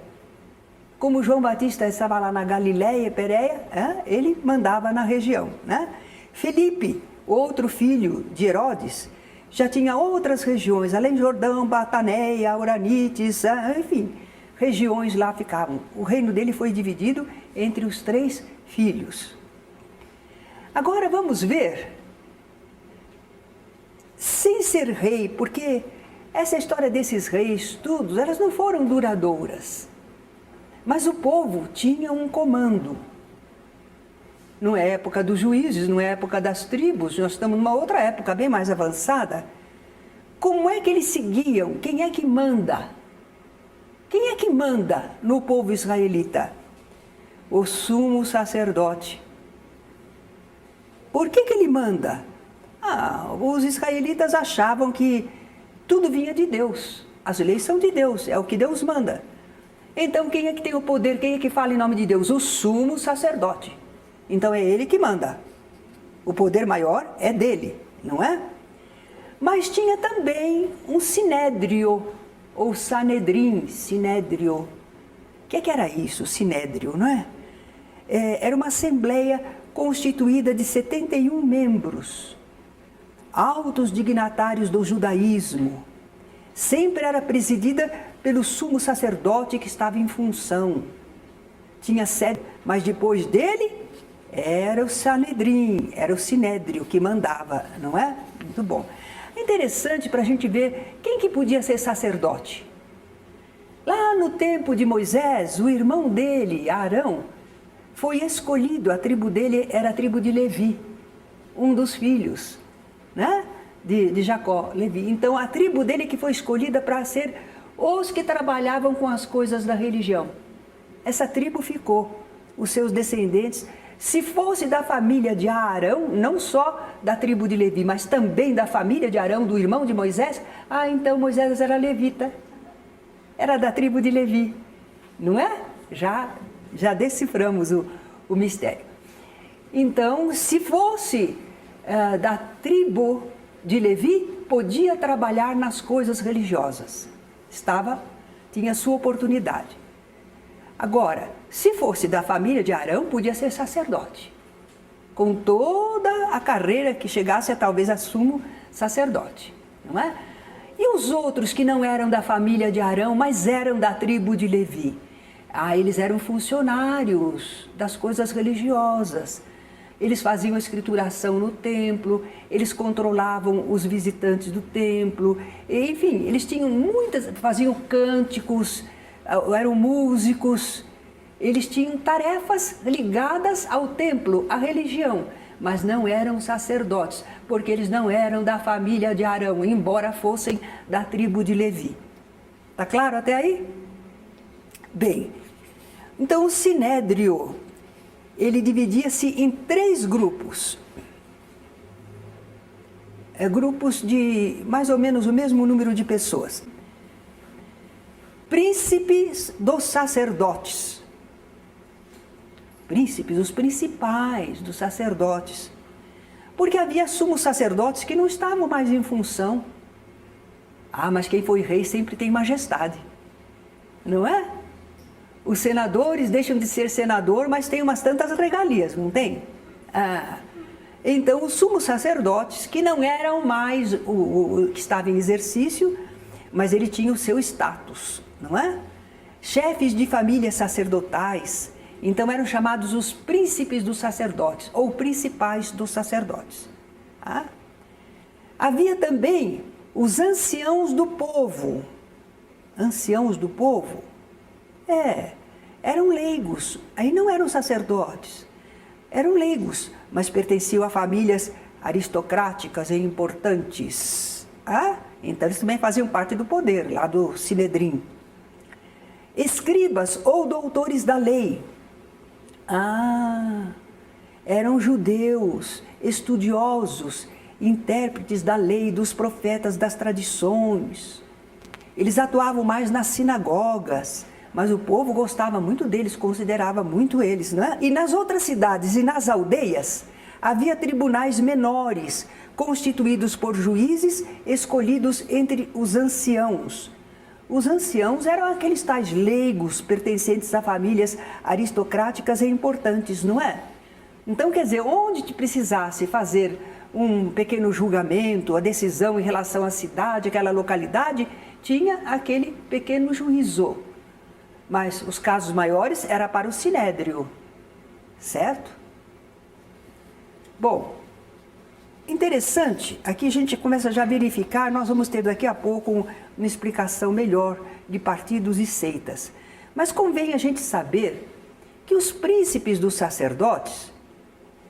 Como João Batista estava lá na Galileia e Pérea, ele mandava na região, né? Filipe, outro filho de Herodes, já tinha outras regiões, além de Jordão, Bataneia, Auranites, enfim, regiões lá ficavam. O reino dele foi dividido entre os 3 filhos. Agora vamos ver, sem ser rei, porque essa história desses reis, todos, elas não foram duradouras. Mas o povo tinha um comando. Não é época dos juízes, não é época das tribos, nós estamos numa outra época bem mais avançada. Como é que eles seguiam? Quem é que manda? Quem é que manda no povo israelita? O sumo sacerdote. Por que ele manda? Os israelitas achavam que tudo vinha de Deus. As leis são de Deus, é o que Deus manda. Então, quem é que tem o poder? Quem é que fala em nome de Deus? O sumo sacerdote. Então, é ele que manda. O poder maior é dele, não é? Mas tinha também um sinédrio, ou sanedrim, sinédrio. O que era isso, sinédrio, não é? Era uma assembleia constituída de 71 membros, altos dignatários do judaísmo. Sempre era presidida pelo sumo sacerdote que estava em função. Tinha sede, mas depois dele era o Sanedrim, era o Sinédrio que mandava, não é? Muito bom. Interessante para a gente ver quem que podia ser sacerdote. Lá no tempo de Moisés, o irmão dele, Arão, foi escolhido, a tribo dele era a tribo de Levi, um dos filhos, né? de Jacó, Levi. Então, a tribo dele que foi escolhida para ser os que trabalhavam com as coisas da religião. Essa tribo ficou, os seus descendentes. Se fosse da família de Arão, não só da tribo de Levi, mas também da família de Arão, do irmão de Moisés, então Moisés era levita, era da tribo de Levi, não é? Já deciframos o o mistério. Então, se fosse da tribo de Levi, podia trabalhar nas coisas religiosas. Tinha sua oportunidade. Agora, se fosse da família de Arão, podia ser sacerdote. Com toda a carreira que chegasse a talvez a sumo sacerdote, não é? E os outros que não eram da família de Arão, mas eram da tribo de Levi? Eles eram funcionários das coisas religiosas. Eles faziam a escrituração no templo, eles controlavam os visitantes do templo, enfim, eles tinham faziam cânticos, eram músicos, eles tinham tarefas ligadas ao templo, à religião, mas não eram sacerdotes, porque eles não eram da família de Arão, embora fossem da tribo de Levi. Tá claro até aí? Bem, então o Sinédrio, ele dividia-se em 3 grupos. Grupos de mais ou menos o mesmo número de pessoas. Príncipes dos sacerdotes. Príncipes, os principais dos sacerdotes. Porque havia sumos sacerdotes que não estavam mais em função. Mas quem foi rei sempre tem majestade, não é? Os senadores deixam de ser senador, mas têm umas tantas regalias, não tem? Então, os sumos sacerdotes, que não eram mais o que estava em exercício, mas ele tinha o seu status, não é? Chefes de famílias sacerdotais, então eram chamados os príncipes dos sacerdotes, ou principais dos sacerdotes. Havia também os anciãos do povo. Anciãos do povo? Eram leigos, aí não eram sacerdotes, eram leigos, mas pertenciam a famílias aristocráticas e importantes. Então eles também faziam parte do poder, lá do Sinedrim. Escribas ou doutores da lei. Eram judeus, estudiosos, intérpretes da lei, dos profetas, das tradições. Eles atuavam mais nas sinagogas, mas o povo gostava muito deles, considerava muito eles, né? E nas outras cidades e nas aldeias, havia tribunais menores, constituídos por juízes escolhidos entre os anciãos. Os anciãos eram aqueles tais leigos, pertencentes a famílias aristocráticas e importantes, não é? Então, quer dizer, onde te precisasse fazer um pequeno julgamento, a decisão em relação à cidade, aquela localidade, tinha aquele pequeno juízo. Mas os casos maiores era para o Sinédrio, certo? Bom, interessante, aqui a gente começa já a verificar, nós vamos ter daqui a pouco uma explicação melhor de partidos e seitas. Mas convém a gente saber que os príncipes dos sacerdotes,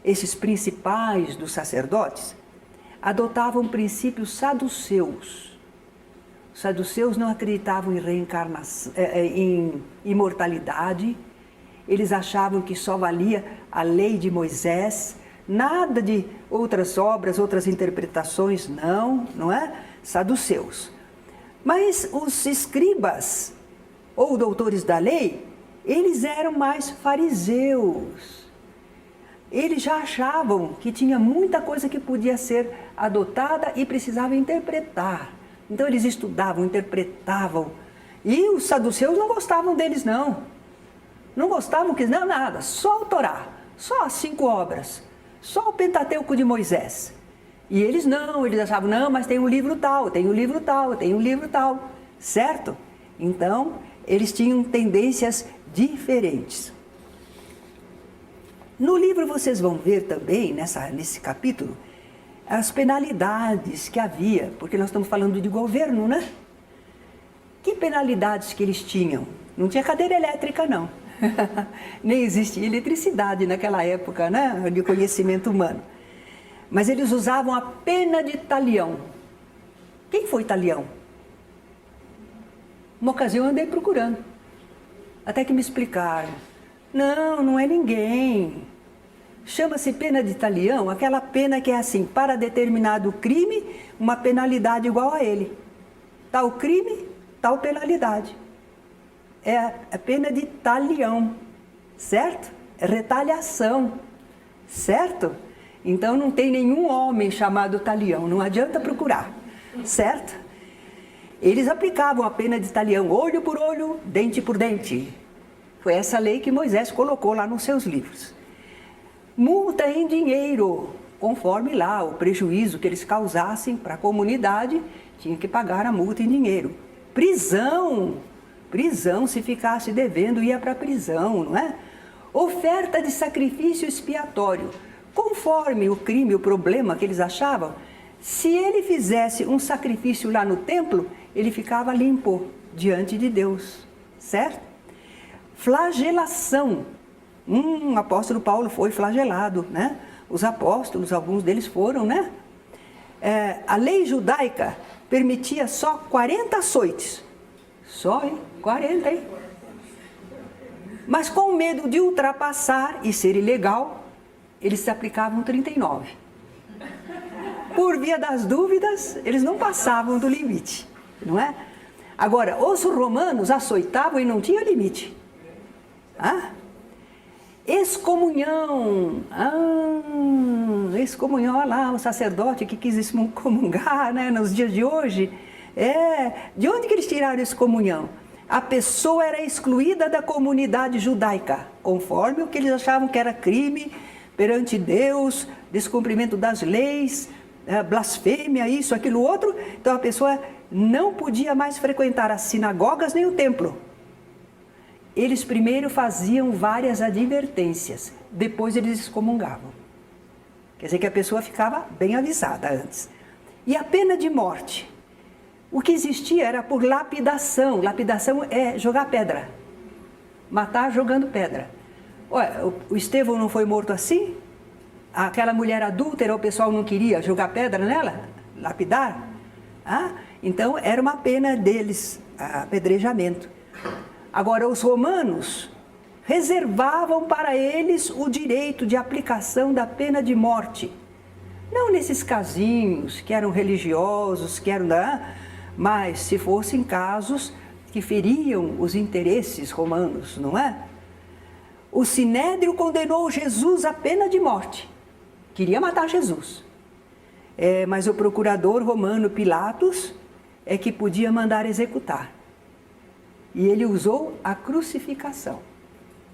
esses principais dos sacerdotes, adotavam princípios saduceus. Os saduceus não acreditavam em reencarnação, em imortalidade. Eles achavam que só valia a lei de Moisés, nada de outras obras, outras interpretações, não é? Saduceus. Mas os escribas, ou doutores da lei, eles eram mais fariseus. Eles já achavam que tinha muita coisa que podia ser adotada e precisava interpretar. Então eles estudavam, interpretavam. E os saduceus não gostavam deles, não. Não gostavam, não, nada, só o Torá, só as 5 obras, só o Pentateuco de Moisés. E eles não, eles achavam, não, mas tem um livro tal, tem um livro tal, tem um livro tal, certo? Então, eles tinham tendências diferentes. No livro vocês vão ver também, nesse capítulo, as penalidades que havia, porque nós estamos falando de governo, né? Que penalidades que eles tinham? Não tinha cadeira elétrica, não. Nem existia eletricidade naquela época, né? De conhecimento humano. Mas eles usavam a pena de talião. Quem foi talião? Uma ocasião eu andei procurando, até que me explicaram. Não é ninguém. Chama-se pena de talião, aquela pena que é assim, para determinado crime, uma penalidade igual a ele. Tal crime, tal penalidade. É a pena de talião, certo? retaliação, certo? Então não tem nenhum homem chamado talião, não adianta procurar, certo? Eles aplicavam a pena de talião, olho por olho, dente por dente. Foi essa lei que Moisés colocou lá nos seus livros. Multa em dinheiro, conforme lá o prejuízo que eles causassem para a comunidade, tinha que pagar a multa em dinheiro. Prisão, se ficasse devendo ia para a prisão, não é? Oferta de sacrifício expiatório, conforme o crime, o problema que eles achavam, se ele fizesse um sacrifício lá no templo, ele ficava limpo diante de Deus, certo? Flagelação. O apóstolo Paulo foi flagelado, né? Os apóstolos, alguns deles foram, né? A lei judaica permitia só 40 açoites. Só, hein? 40, hein? Mas com medo de ultrapassar e ser ilegal, eles se aplicavam 39. Por via das dúvidas, eles não passavam do limite, não é? Agora, os romanos açoitavam e não tinha limite. Excomunhão. Excomunhão, olha lá, o sacerdote que quis excomungar, né, nos dias de hoje. De onde que eles tiraram excomunhão? A pessoa era excluída da comunidade judaica, conforme o que eles achavam que era crime perante Deus, descumprimento das leis, blasfêmia, isso, aquilo, outro. Então a pessoa não podia mais frequentar as sinagogas nem o templo. Eles primeiro faziam várias advertências, depois eles excomungavam. Quer dizer que a pessoa ficava bem avisada antes. E a pena de morte? O que existia era por lapidação. Lapidação é jogar pedra. Matar jogando pedra. Ué, o Estevão não foi morto assim? Aquela mulher adúltera, o pessoal não queria jogar pedra nela? Lapidar? Então era uma pena deles, apedrejamento. Agora, os romanos reservavam para eles o direito de aplicação da pena de morte. Não nesses casinhos que eram religiosos, que eram, mas se fossem casos que feriam os interesses romanos, não é? O Sinédrio condenou Jesus à pena de morte. Queria matar Jesus. Mas o procurador romano Pilatos é que podia mandar executar. E ele usou a crucificação.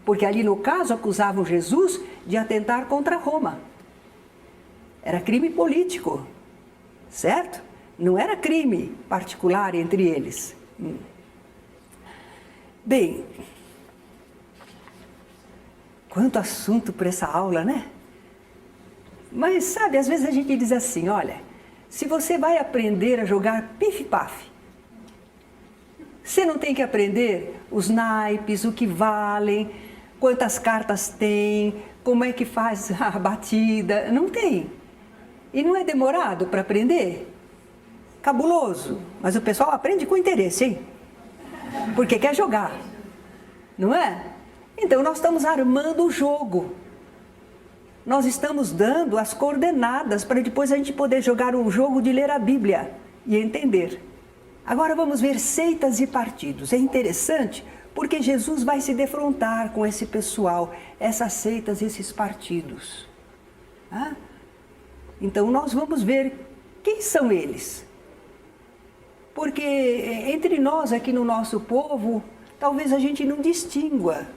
Porque ali no caso acusavam Jesus de atentar contra Roma. Era crime político, certo? Não era crime particular entre eles. Bem, quanto assunto para essa aula, né? Mas sabe, às vezes a gente diz assim, olha, se você vai aprender a jogar pife-pafe, você não tem que aprender os naipes, o que valem, quantas cartas tem, como é que faz a batida, não tem. E não é demorado para aprender? Cabuloso, mas o pessoal aprende com interesse, hein? Porque quer jogar, não é? Então nós estamos armando o jogo. Nós estamos dando as coordenadas para depois a gente poder jogar um jogo de ler a Bíblia e entender. Agora vamos ver seitas e partidos. É interessante porque Jesus vai se defrontar com esse pessoal, essas seitas e esses partidos. Então nós vamos ver quem são eles. Porque entre nós aqui no nosso povo, talvez a gente não distingua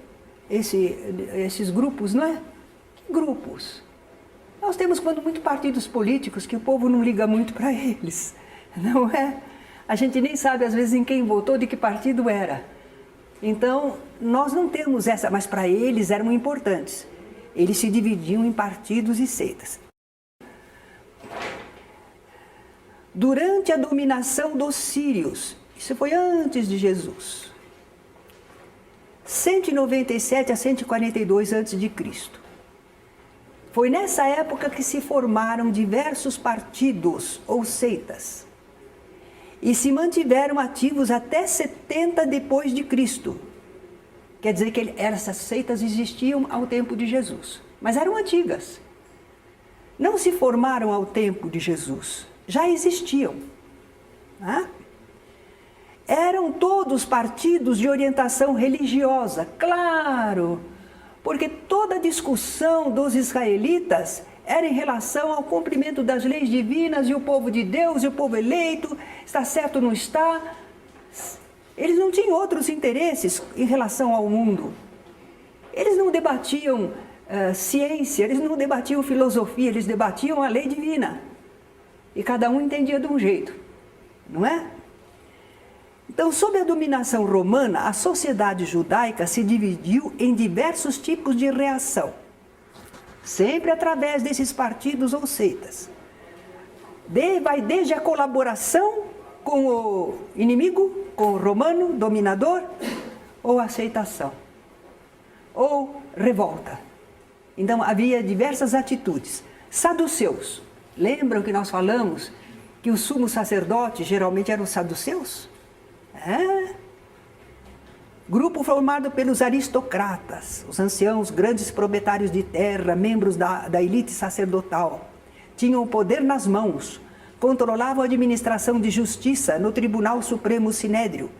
esses grupos, não é? Que grupos? Nós temos quando muito partidos políticos que o povo não liga muito para eles, não é? A gente nem sabe às vezes em quem votou, de que partido era. Então, nós não temos essa, mas para eles eram importantes. Eles se dividiam em partidos e seitas. Durante a dominação dos sírios, isso foi antes de Jesus, 197 a 142 a.C., foi nessa época que se formaram diversos partidos ou seitas e se mantiveram ativos até 70 depois de Cristo. Quer dizer que essas seitas existiam ao tempo de Jesus, mas eram antigas. Não se formaram ao tempo de Jesus, já existiam. Eram todos partidos de orientação religiosa, claro, porque toda a discussão dos israelitas era em relação ao cumprimento das leis divinas e o povo de Deus e o povo eleito, está certo ou não está. Eles não tinham outros interesses em relação ao mundo. Eles não debatiam ciência, eles não debatiam filosofia, eles debatiam a lei divina. E cada um entendia de um jeito, não é? Então, sob a dominação romana, a sociedade judaica se dividiu em diversos tipos de reação, sempre através desses partidos ou seitas. Vai desde a colaboração com o inimigo, com o romano dominador, ou aceitação, ou revolta. Então, havia diversas atitudes. Saduceus. Lembram que nós falamos que os sumos sacerdotes geralmente eram os saduceus? Grupo formado pelos aristocratas, os anciãos, grandes proprietários de terra, membros da elite sacerdotal. Tinham o poder nas mãos, controlavam a administração de justiça no Tribunal Supremo Sinédrio.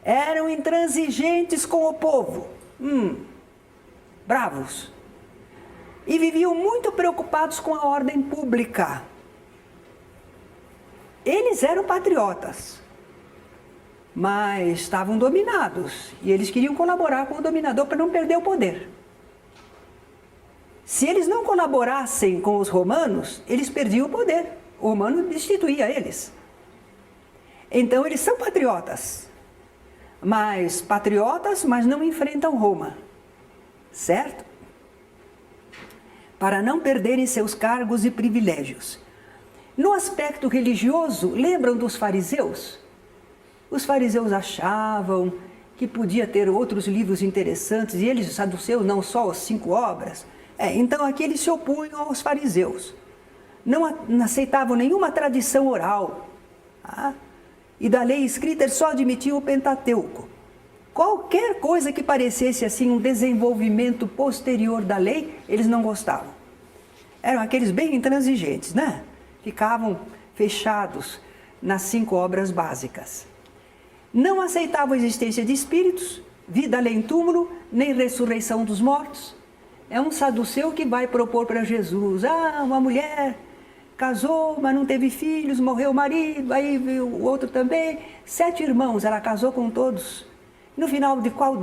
Eram intransigentes com o povo, bravos. E viviam muito preocupados com a ordem pública. Eles eram patriotas, mas estavam dominados. E eles queriam colaborar com o dominador para não perder o poder. Se eles não colaborassem com os romanos, eles perdiam o poder. O romano destituía eles. Então eles são patriotas, mas não enfrentam Roma, certo? Para não perderem seus cargos e privilégios. No aspecto religioso, lembram dos fariseus? Os fariseus achavam que podia ter outros livros interessantes, e eles, os saduceus, não só as 5 obras. Então aqui eles se opunham aos fariseus. Não aceitavam nenhuma tradição oral. E da lei escrita eles só admitiam o Pentateuco. Qualquer coisa que parecesse assim um desenvolvimento posterior da lei, eles não gostavam. Eram aqueles bem intransigentes, né? Ficavam fechados nas 5 obras básicas. Não aceitavam a existência de espíritos, vida além túmulo, nem ressurreição dos mortos. É um saduceu que vai propor para Jesus, uma mulher casou, mas não teve filhos, morreu o marido, aí veio o outro também, 7 irmãos, ela casou com todos. No final de qual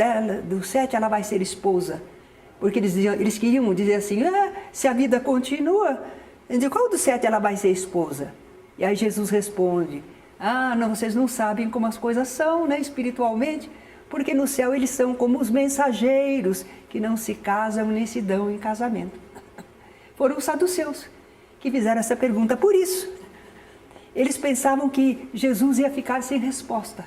dos 7 ela vai ser esposa? Porque eles queriam dizer assim, se a vida continua, de qual dos 7 ela vai ser esposa? E aí Jesus responde, não, vocês não sabem como as coisas são, né, espiritualmente, porque no céu eles são como os mensageiros, que não se casam nem se dão em casamento. Foram os saduceus que fizeram essa pergunta por isso. Eles pensavam que Jesus ia ficar sem resposta.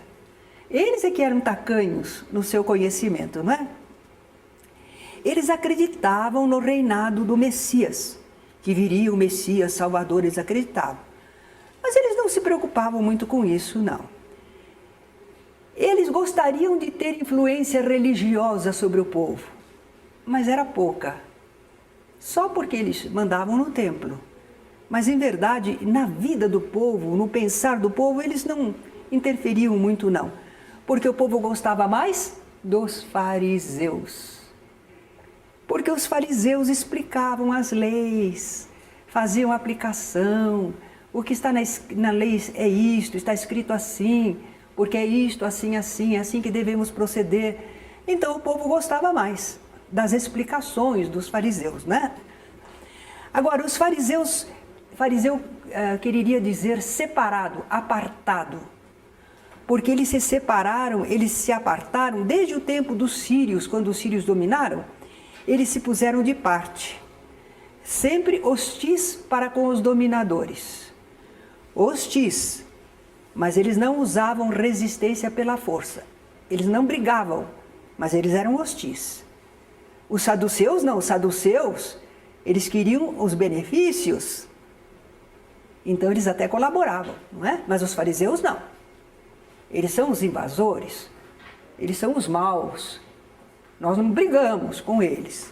Eles é que eram tacanhos no seu conhecimento, não é? Eles acreditavam no reinado do Messias, que viria o Messias Salvador, eles acreditavam. Mas eles não se preocupavam muito com isso, não. Eles gostariam de ter influência religiosa sobre o povo, mas era pouca. Só porque eles mandavam no templo. Mas, em verdade, na vida do povo, no pensar do povo, eles não interferiam muito, não. Porque o povo gostava mais dos fariseus. Porque os fariseus explicavam as leis, faziam aplicação. O que está na lei é isto, está escrito assim, porque é isto, assim, assim, é assim que devemos proceder. Então o povo gostava mais das explicações dos fariseus, né? Agora, os fariseu queria dizer separado, apartado. Porque eles se separaram, eles se apartaram desde o tempo dos sírios, quando os sírios dominaram, eles se puseram de parte, sempre hostis para com os dominadores. Hostis, mas eles não usavam resistência pela força. Eles não brigavam, mas eles eram hostis. Os saduceus não, os saduceus, eles queriam os benefícios, então eles até colaboravam, não é? Mas os fariseus não. Eles são os invasores, eles são os maus. Nós não brigamos com eles,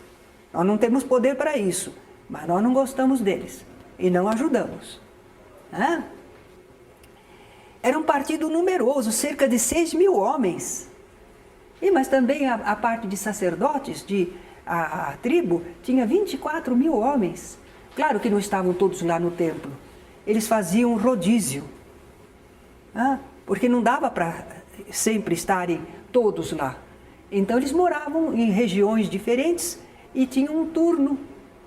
nós não temos poder para isso, mas nós não gostamos deles e não ajudamos. Era um partido numeroso, cerca de 6.000 homens. Mas também a parte de sacerdotes, de a tribo tinha 24 mil homens. Claro que não estavam todos lá no templo. Eles faziam rodízio, porque não dava para sempre estarem todos lá. Então eles moravam em regiões diferentes e tinham um turno.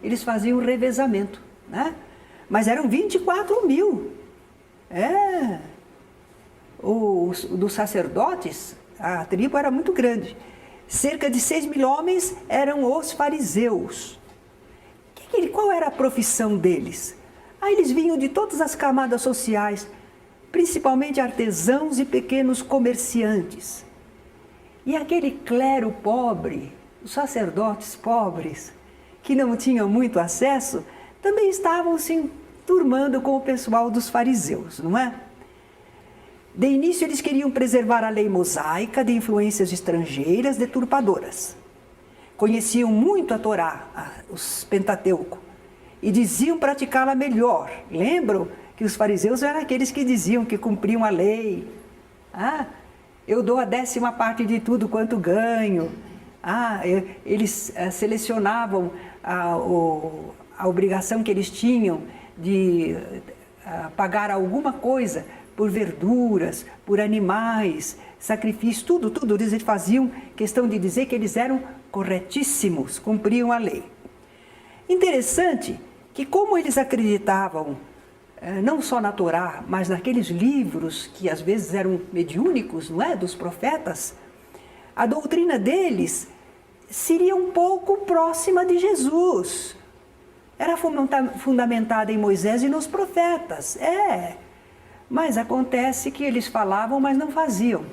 Eles faziam um revezamento, né? Mas eram 24 mil. Dos sacerdotes, a tribo era muito grande. Cerca de 6 mil homens eram os fariseus. Qual era a profissão deles? Eles vinham de todas as camadas sociais, principalmente artesãos e pequenos comerciantes. E aquele clero pobre, os sacerdotes pobres, que não tinham muito acesso, também estavam se turmando com o pessoal dos fariseus, não é? De início, eles queriam preservar a lei mosaica de influências estrangeiras deturpadoras. Conheciam muito a Torá, os Pentateuco, e diziam praticá-la melhor. Lembram que os fariseus eram aqueles que diziam que cumpriam a lei. Eu dou a 10ª parte de tudo quanto ganho. Eles selecionavam a obrigação que eles tinham de pagar alguma coisa por verduras, por animais, sacrifícios, tudo. Eles faziam questão de dizer que eles eram corretíssimos, cumpriam a lei. Interessante que, como eles acreditavam não só na Torá, mas naqueles livros que às vezes eram mediúnicos, não é, dos profetas, a doutrina deles seria um pouco próxima de Jesus. Era fundamentada em Moisés e nos profetas, mas acontece que eles falavam, mas não faziam.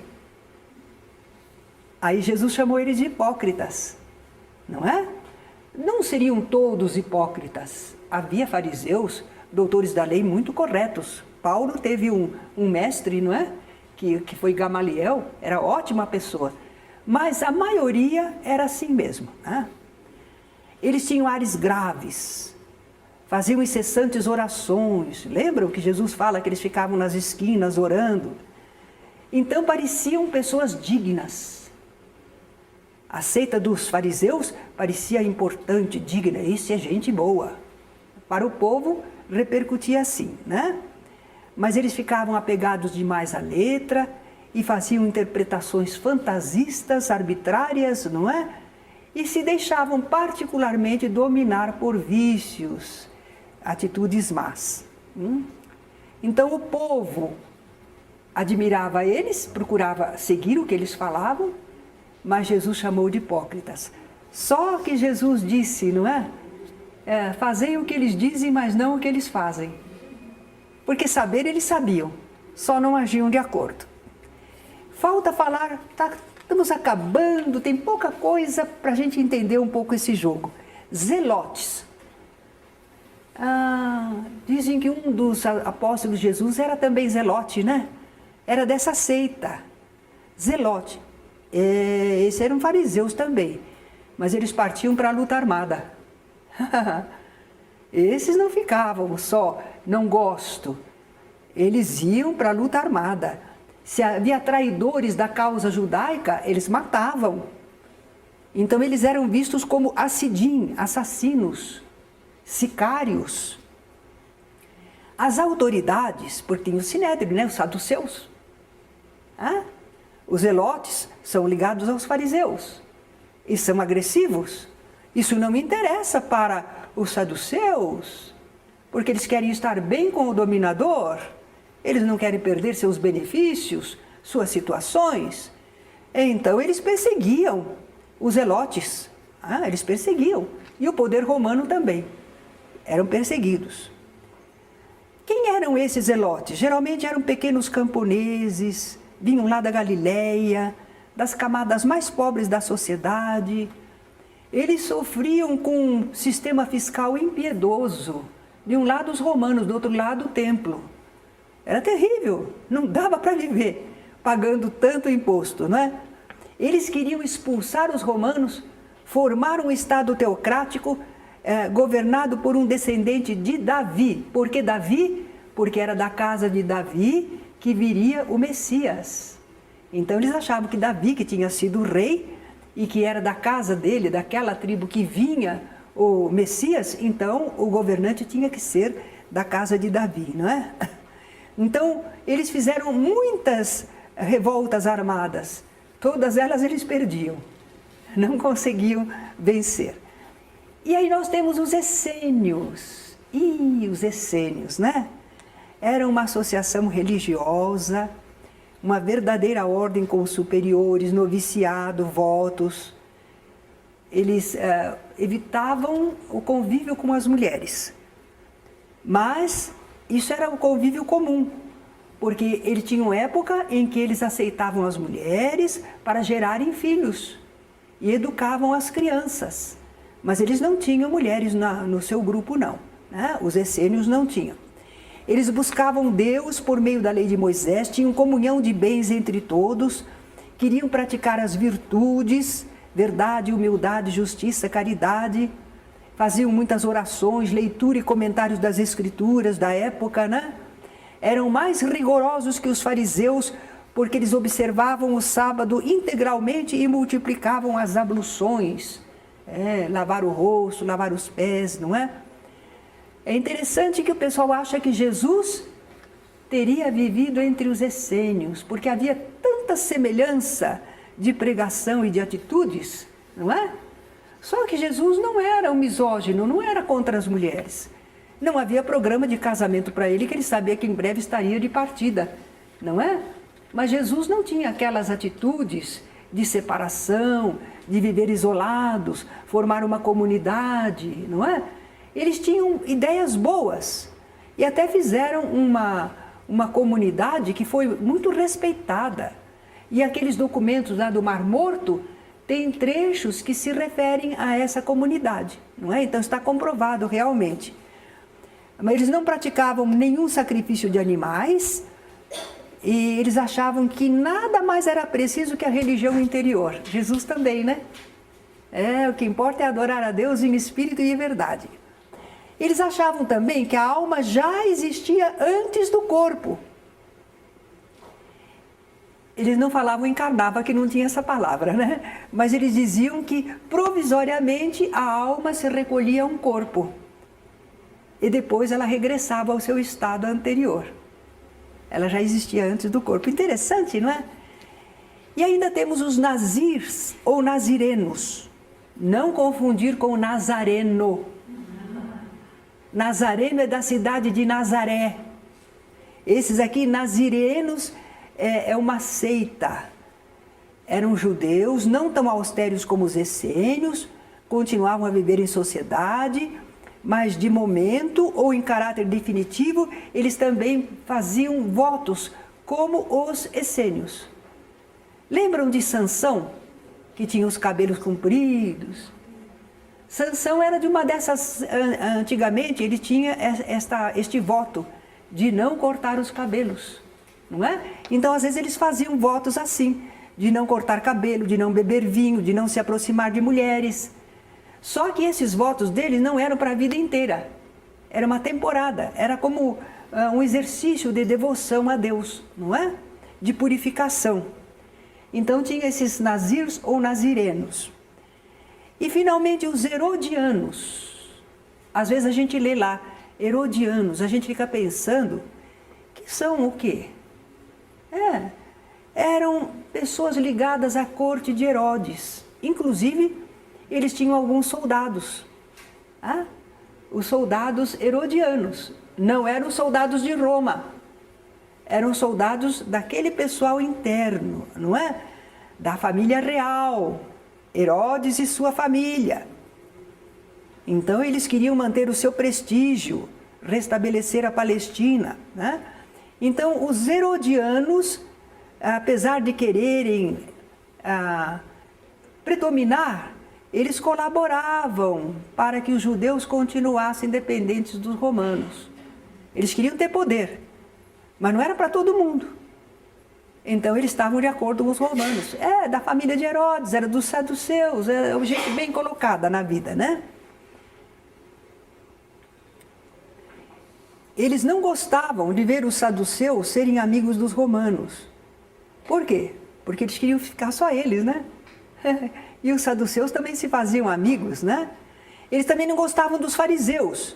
Aí Jesus chamou eles de hipócritas, não é? Não seriam todos hipócritas. Havia fariseus, doutores da lei muito corretos. Paulo teve um mestre, não é? Que foi Gamaliel, era ótima pessoa. Mas a maioria era assim mesmo, né? Eles tinham ares graves, faziam incessantes orações. Lembram que Jesus fala que eles ficavam nas esquinas orando? Então pareciam pessoas dignas. A seita dos fariseus parecia importante, digna. Isso é gente boa. Para o povo repercutia assim, né? Mas eles ficavam apegados demais à letra e faziam interpretações fantasistas, arbitrárias, não é? E se deixavam particularmente dominar por vícios, atitudes más. Então o povo admirava eles, procurava seguir o que eles falavam, mas Jesus chamou de hipócritas. Só que Jesus disse, não é? Fazei o que eles dizem, mas não o que eles fazem. Porque saber eles sabiam, só não agiam de acordo. Falta falar, estamos acabando, tem pouca coisa para a gente entender um pouco esse jogo. Zelotes. Dizem que um dos apóstolos de Jesus era também zelote, né? Era dessa seita. Zelote. Esses eram fariseus também, mas eles partiam para a luta armada. Esses não ficavam só, não gosto. Eles iam para a luta armada. Se havia traidores da causa judaica, eles matavam. Então eles eram vistos como assidim, assassinos, sicários. As autoridades, porque tinha o sinédrio, né, os saduceus. Os zelotes são ligados aos fariseus e são agressivos. Isso não me interessa para os saduceus, porque eles querem estar bem com o dominador, eles não querem perder seus benefícios, suas situações. Então eles perseguiam os zelotes, eles perseguiam, e o poder romano também, eram perseguidos. Quem eram esses zelotes? Geralmente eram pequenos camponeses, vinham lá da Galileia, das camadas mais pobres da sociedade. Eles sofriam com um sistema fiscal impiedoso. De um lado os romanos, do outro lado o templo. Era terrível, não dava para viver pagando tanto imposto, não é? Eles queriam expulsar os romanos, formar um estado teocrático governado por um descendente de Davi. Por que Davi? Porque era da casa de Davi que viria o Messias. Então eles achavam que Davi, que tinha sido rei, e que era da casa dele, daquela tribo que vinha o Messias, então o governante tinha que ser da casa de Davi, não é? Então, eles fizeram muitas revoltas armadas, todas elas eles perdiam, não conseguiam vencer. E aí nós temos os essênios, os essênios, né? Era uma associação religiosa, uma verdadeira ordem com os superiores, noviciado, votos. Eles evitavam o convívio com as mulheres, mas isso era um convívio comum, porque eles tinham época em que eles aceitavam as mulheres para gerarem filhos e educavam as crianças, mas eles não tinham mulheres no seu grupo, não, né? Os essênios não tinham. Eles buscavam Deus por meio da lei de Moisés, tinham comunhão de bens entre todos, queriam praticar as virtudes, verdade, humildade, justiça, caridade, faziam muitas orações, leitura e comentários das escrituras da época, né? Eram mais rigorosos que os fariseus, porque eles observavam o sábado integralmente e multiplicavam as abluções, lavar o rosto, lavar os pés, não é? É interessante que o pessoal acha que Jesus teria vivido entre os essênios, porque havia tanta semelhança de pregação e de atitudes, não é? Só que Jesus não era um misógino, não era contra as mulheres. Não havia programa de casamento para ele, que ele sabia que em breve estaria de partida, não é? Mas Jesus não tinha aquelas atitudes de separação, de viver isolados, formar uma comunidade, não é? Eles tinham ideias boas e até fizeram uma comunidade que foi muito respeitada. E aqueles documentos lá do Mar Morto têm trechos que se referem a essa comunidade, não é? Então está comprovado realmente. Mas eles não praticavam nenhum sacrifício de animais e eles achavam que nada mais era preciso que a religião interior. Jesus também, né? O que importa é adorar a Deus em espírito e em verdade. Eles achavam também que a alma já existia antes do corpo. Eles não falavam encarnava, que não tinha essa palavra, né? Mas eles diziam que provisoriamente a alma se recolhia a um corpo e depois ela regressava ao seu estado anterior. Ela já existia antes do corpo. Interessante, não é? E ainda temos os nazirs ou nazirenos. Não confundir com o nazareno. Nazareno é da cidade de Nazaré. Esses aqui, nazirenos, é uma seita. Eram judeus, não tão austeros como os essênios, continuavam a viver em sociedade, mas de momento ou em caráter definitivo, eles também faziam votos como os essênios. Lembram de Sansão, que tinha os cabelos compridos? Sansão era de uma dessas, antigamente ele tinha este voto de não cortar os cabelos, não é? Então às vezes eles faziam votos assim, de não cortar cabelo, de não beber vinho, de não se aproximar de mulheres. Só que esses votos deles não eram para a vida inteira, era uma temporada, era como um exercício de devoção a Deus, não é? De purificação. Então tinha esses nazirs ou nazirenos. E finalmente os herodianos. Às vezes a gente lê lá, herodianos, a gente fica pensando, que são o quê? Eram pessoas ligadas à corte de Herodes. Inclusive, eles tinham alguns soldados. Os soldados herodianos. Não eram soldados de Roma. Eram soldados daquele pessoal interno, não é? Da família real. Herodes e sua família. Então eles queriam manter o seu prestígio, restabelecer a Palestina, né? Então os herodianos, apesar de quererem predominar, eles colaboravam para que os judeus continuassem dependentes dos romanos. Eles queriam ter poder, mas não era para todo mundo. Então eles estavam de acordo com os romanos. Da família de Herodes, era dos saduceus, gente bem colocada na vida, né? Eles não gostavam de ver os saduceus serem amigos dos romanos. Por quê? Porque eles queriam ficar só eles, né? E os saduceus também se faziam amigos, né? Eles também não gostavam dos fariseus,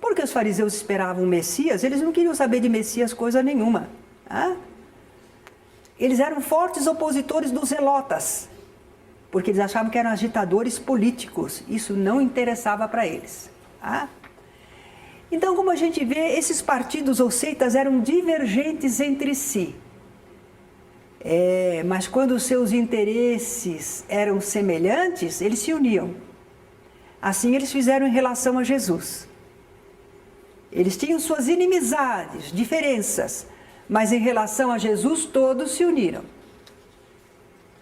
porque os fariseus esperavam o Messias, eles não queriam saber de Messias coisa nenhuma. Né? Eles eram fortes opositores dos zelotas, porque eles achavam que eram agitadores políticos, isso não interessava para eles. Tá? Então, como a gente vê, esses partidos ou seitas eram divergentes entre si. Mas quando os seus interesses eram semelhantes, eles se uniam. Assim eles fizeram em relação a Jesus. Eles tinham suas inimizades, diferenças, mas em relação a Jesus todos se uniram.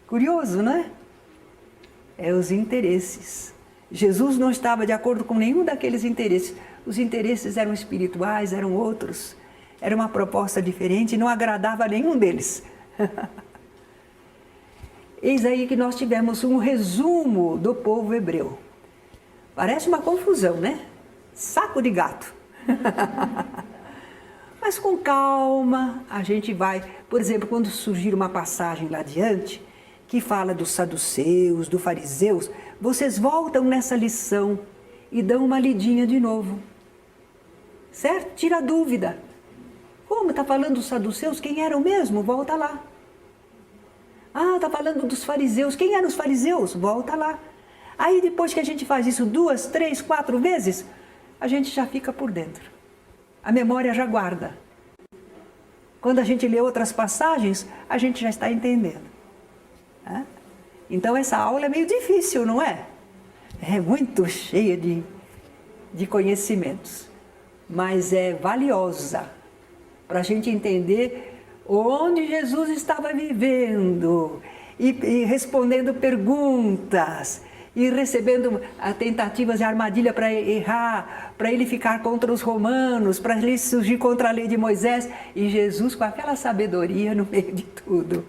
Curioso, né? Os interesses. Jesus não estava de acordo com nenhum daqueles interesses. Os interesses eram espirituais, eram outros. Era uma proposta diferente, não agradava a nenhum deles. Eis aí que nós tivemos um resumo do povo hebreu. Parece uma confusão, né? Saco de gato. Mas com calma a gente vai... Por exemplo, quando surgir uma passagem lá adiante, que fala dos saduceus, dos fariseus, vocês voltam nessa lição e dão uma lidinha de novo. Certo? Tira a dúvida. Como está falando dos saduceus? Quem eram mesmo? Volta lá. Ah, está falando dos fariseus. Quem eram os fariseus? Volta lá. Aí depois que a gente faz isso 2, 3, 4 vezes, a gente já fica por dentro. A memória já guarda. Quando a gente lê outras passagens, a gente já está entendendo. Então essa aula é meio difícil, não é? É muito cheia de conhecimentos. Mas é valiosa para a gente entender onde Jesus estava vivendo e respondendo perguntas e recebendo tentativas e armadilha para errar, para ele ficar contra os romanos, para ele surgir contra a lei de Moisés, e Jesus com aquela sabedoria no meio de tudo.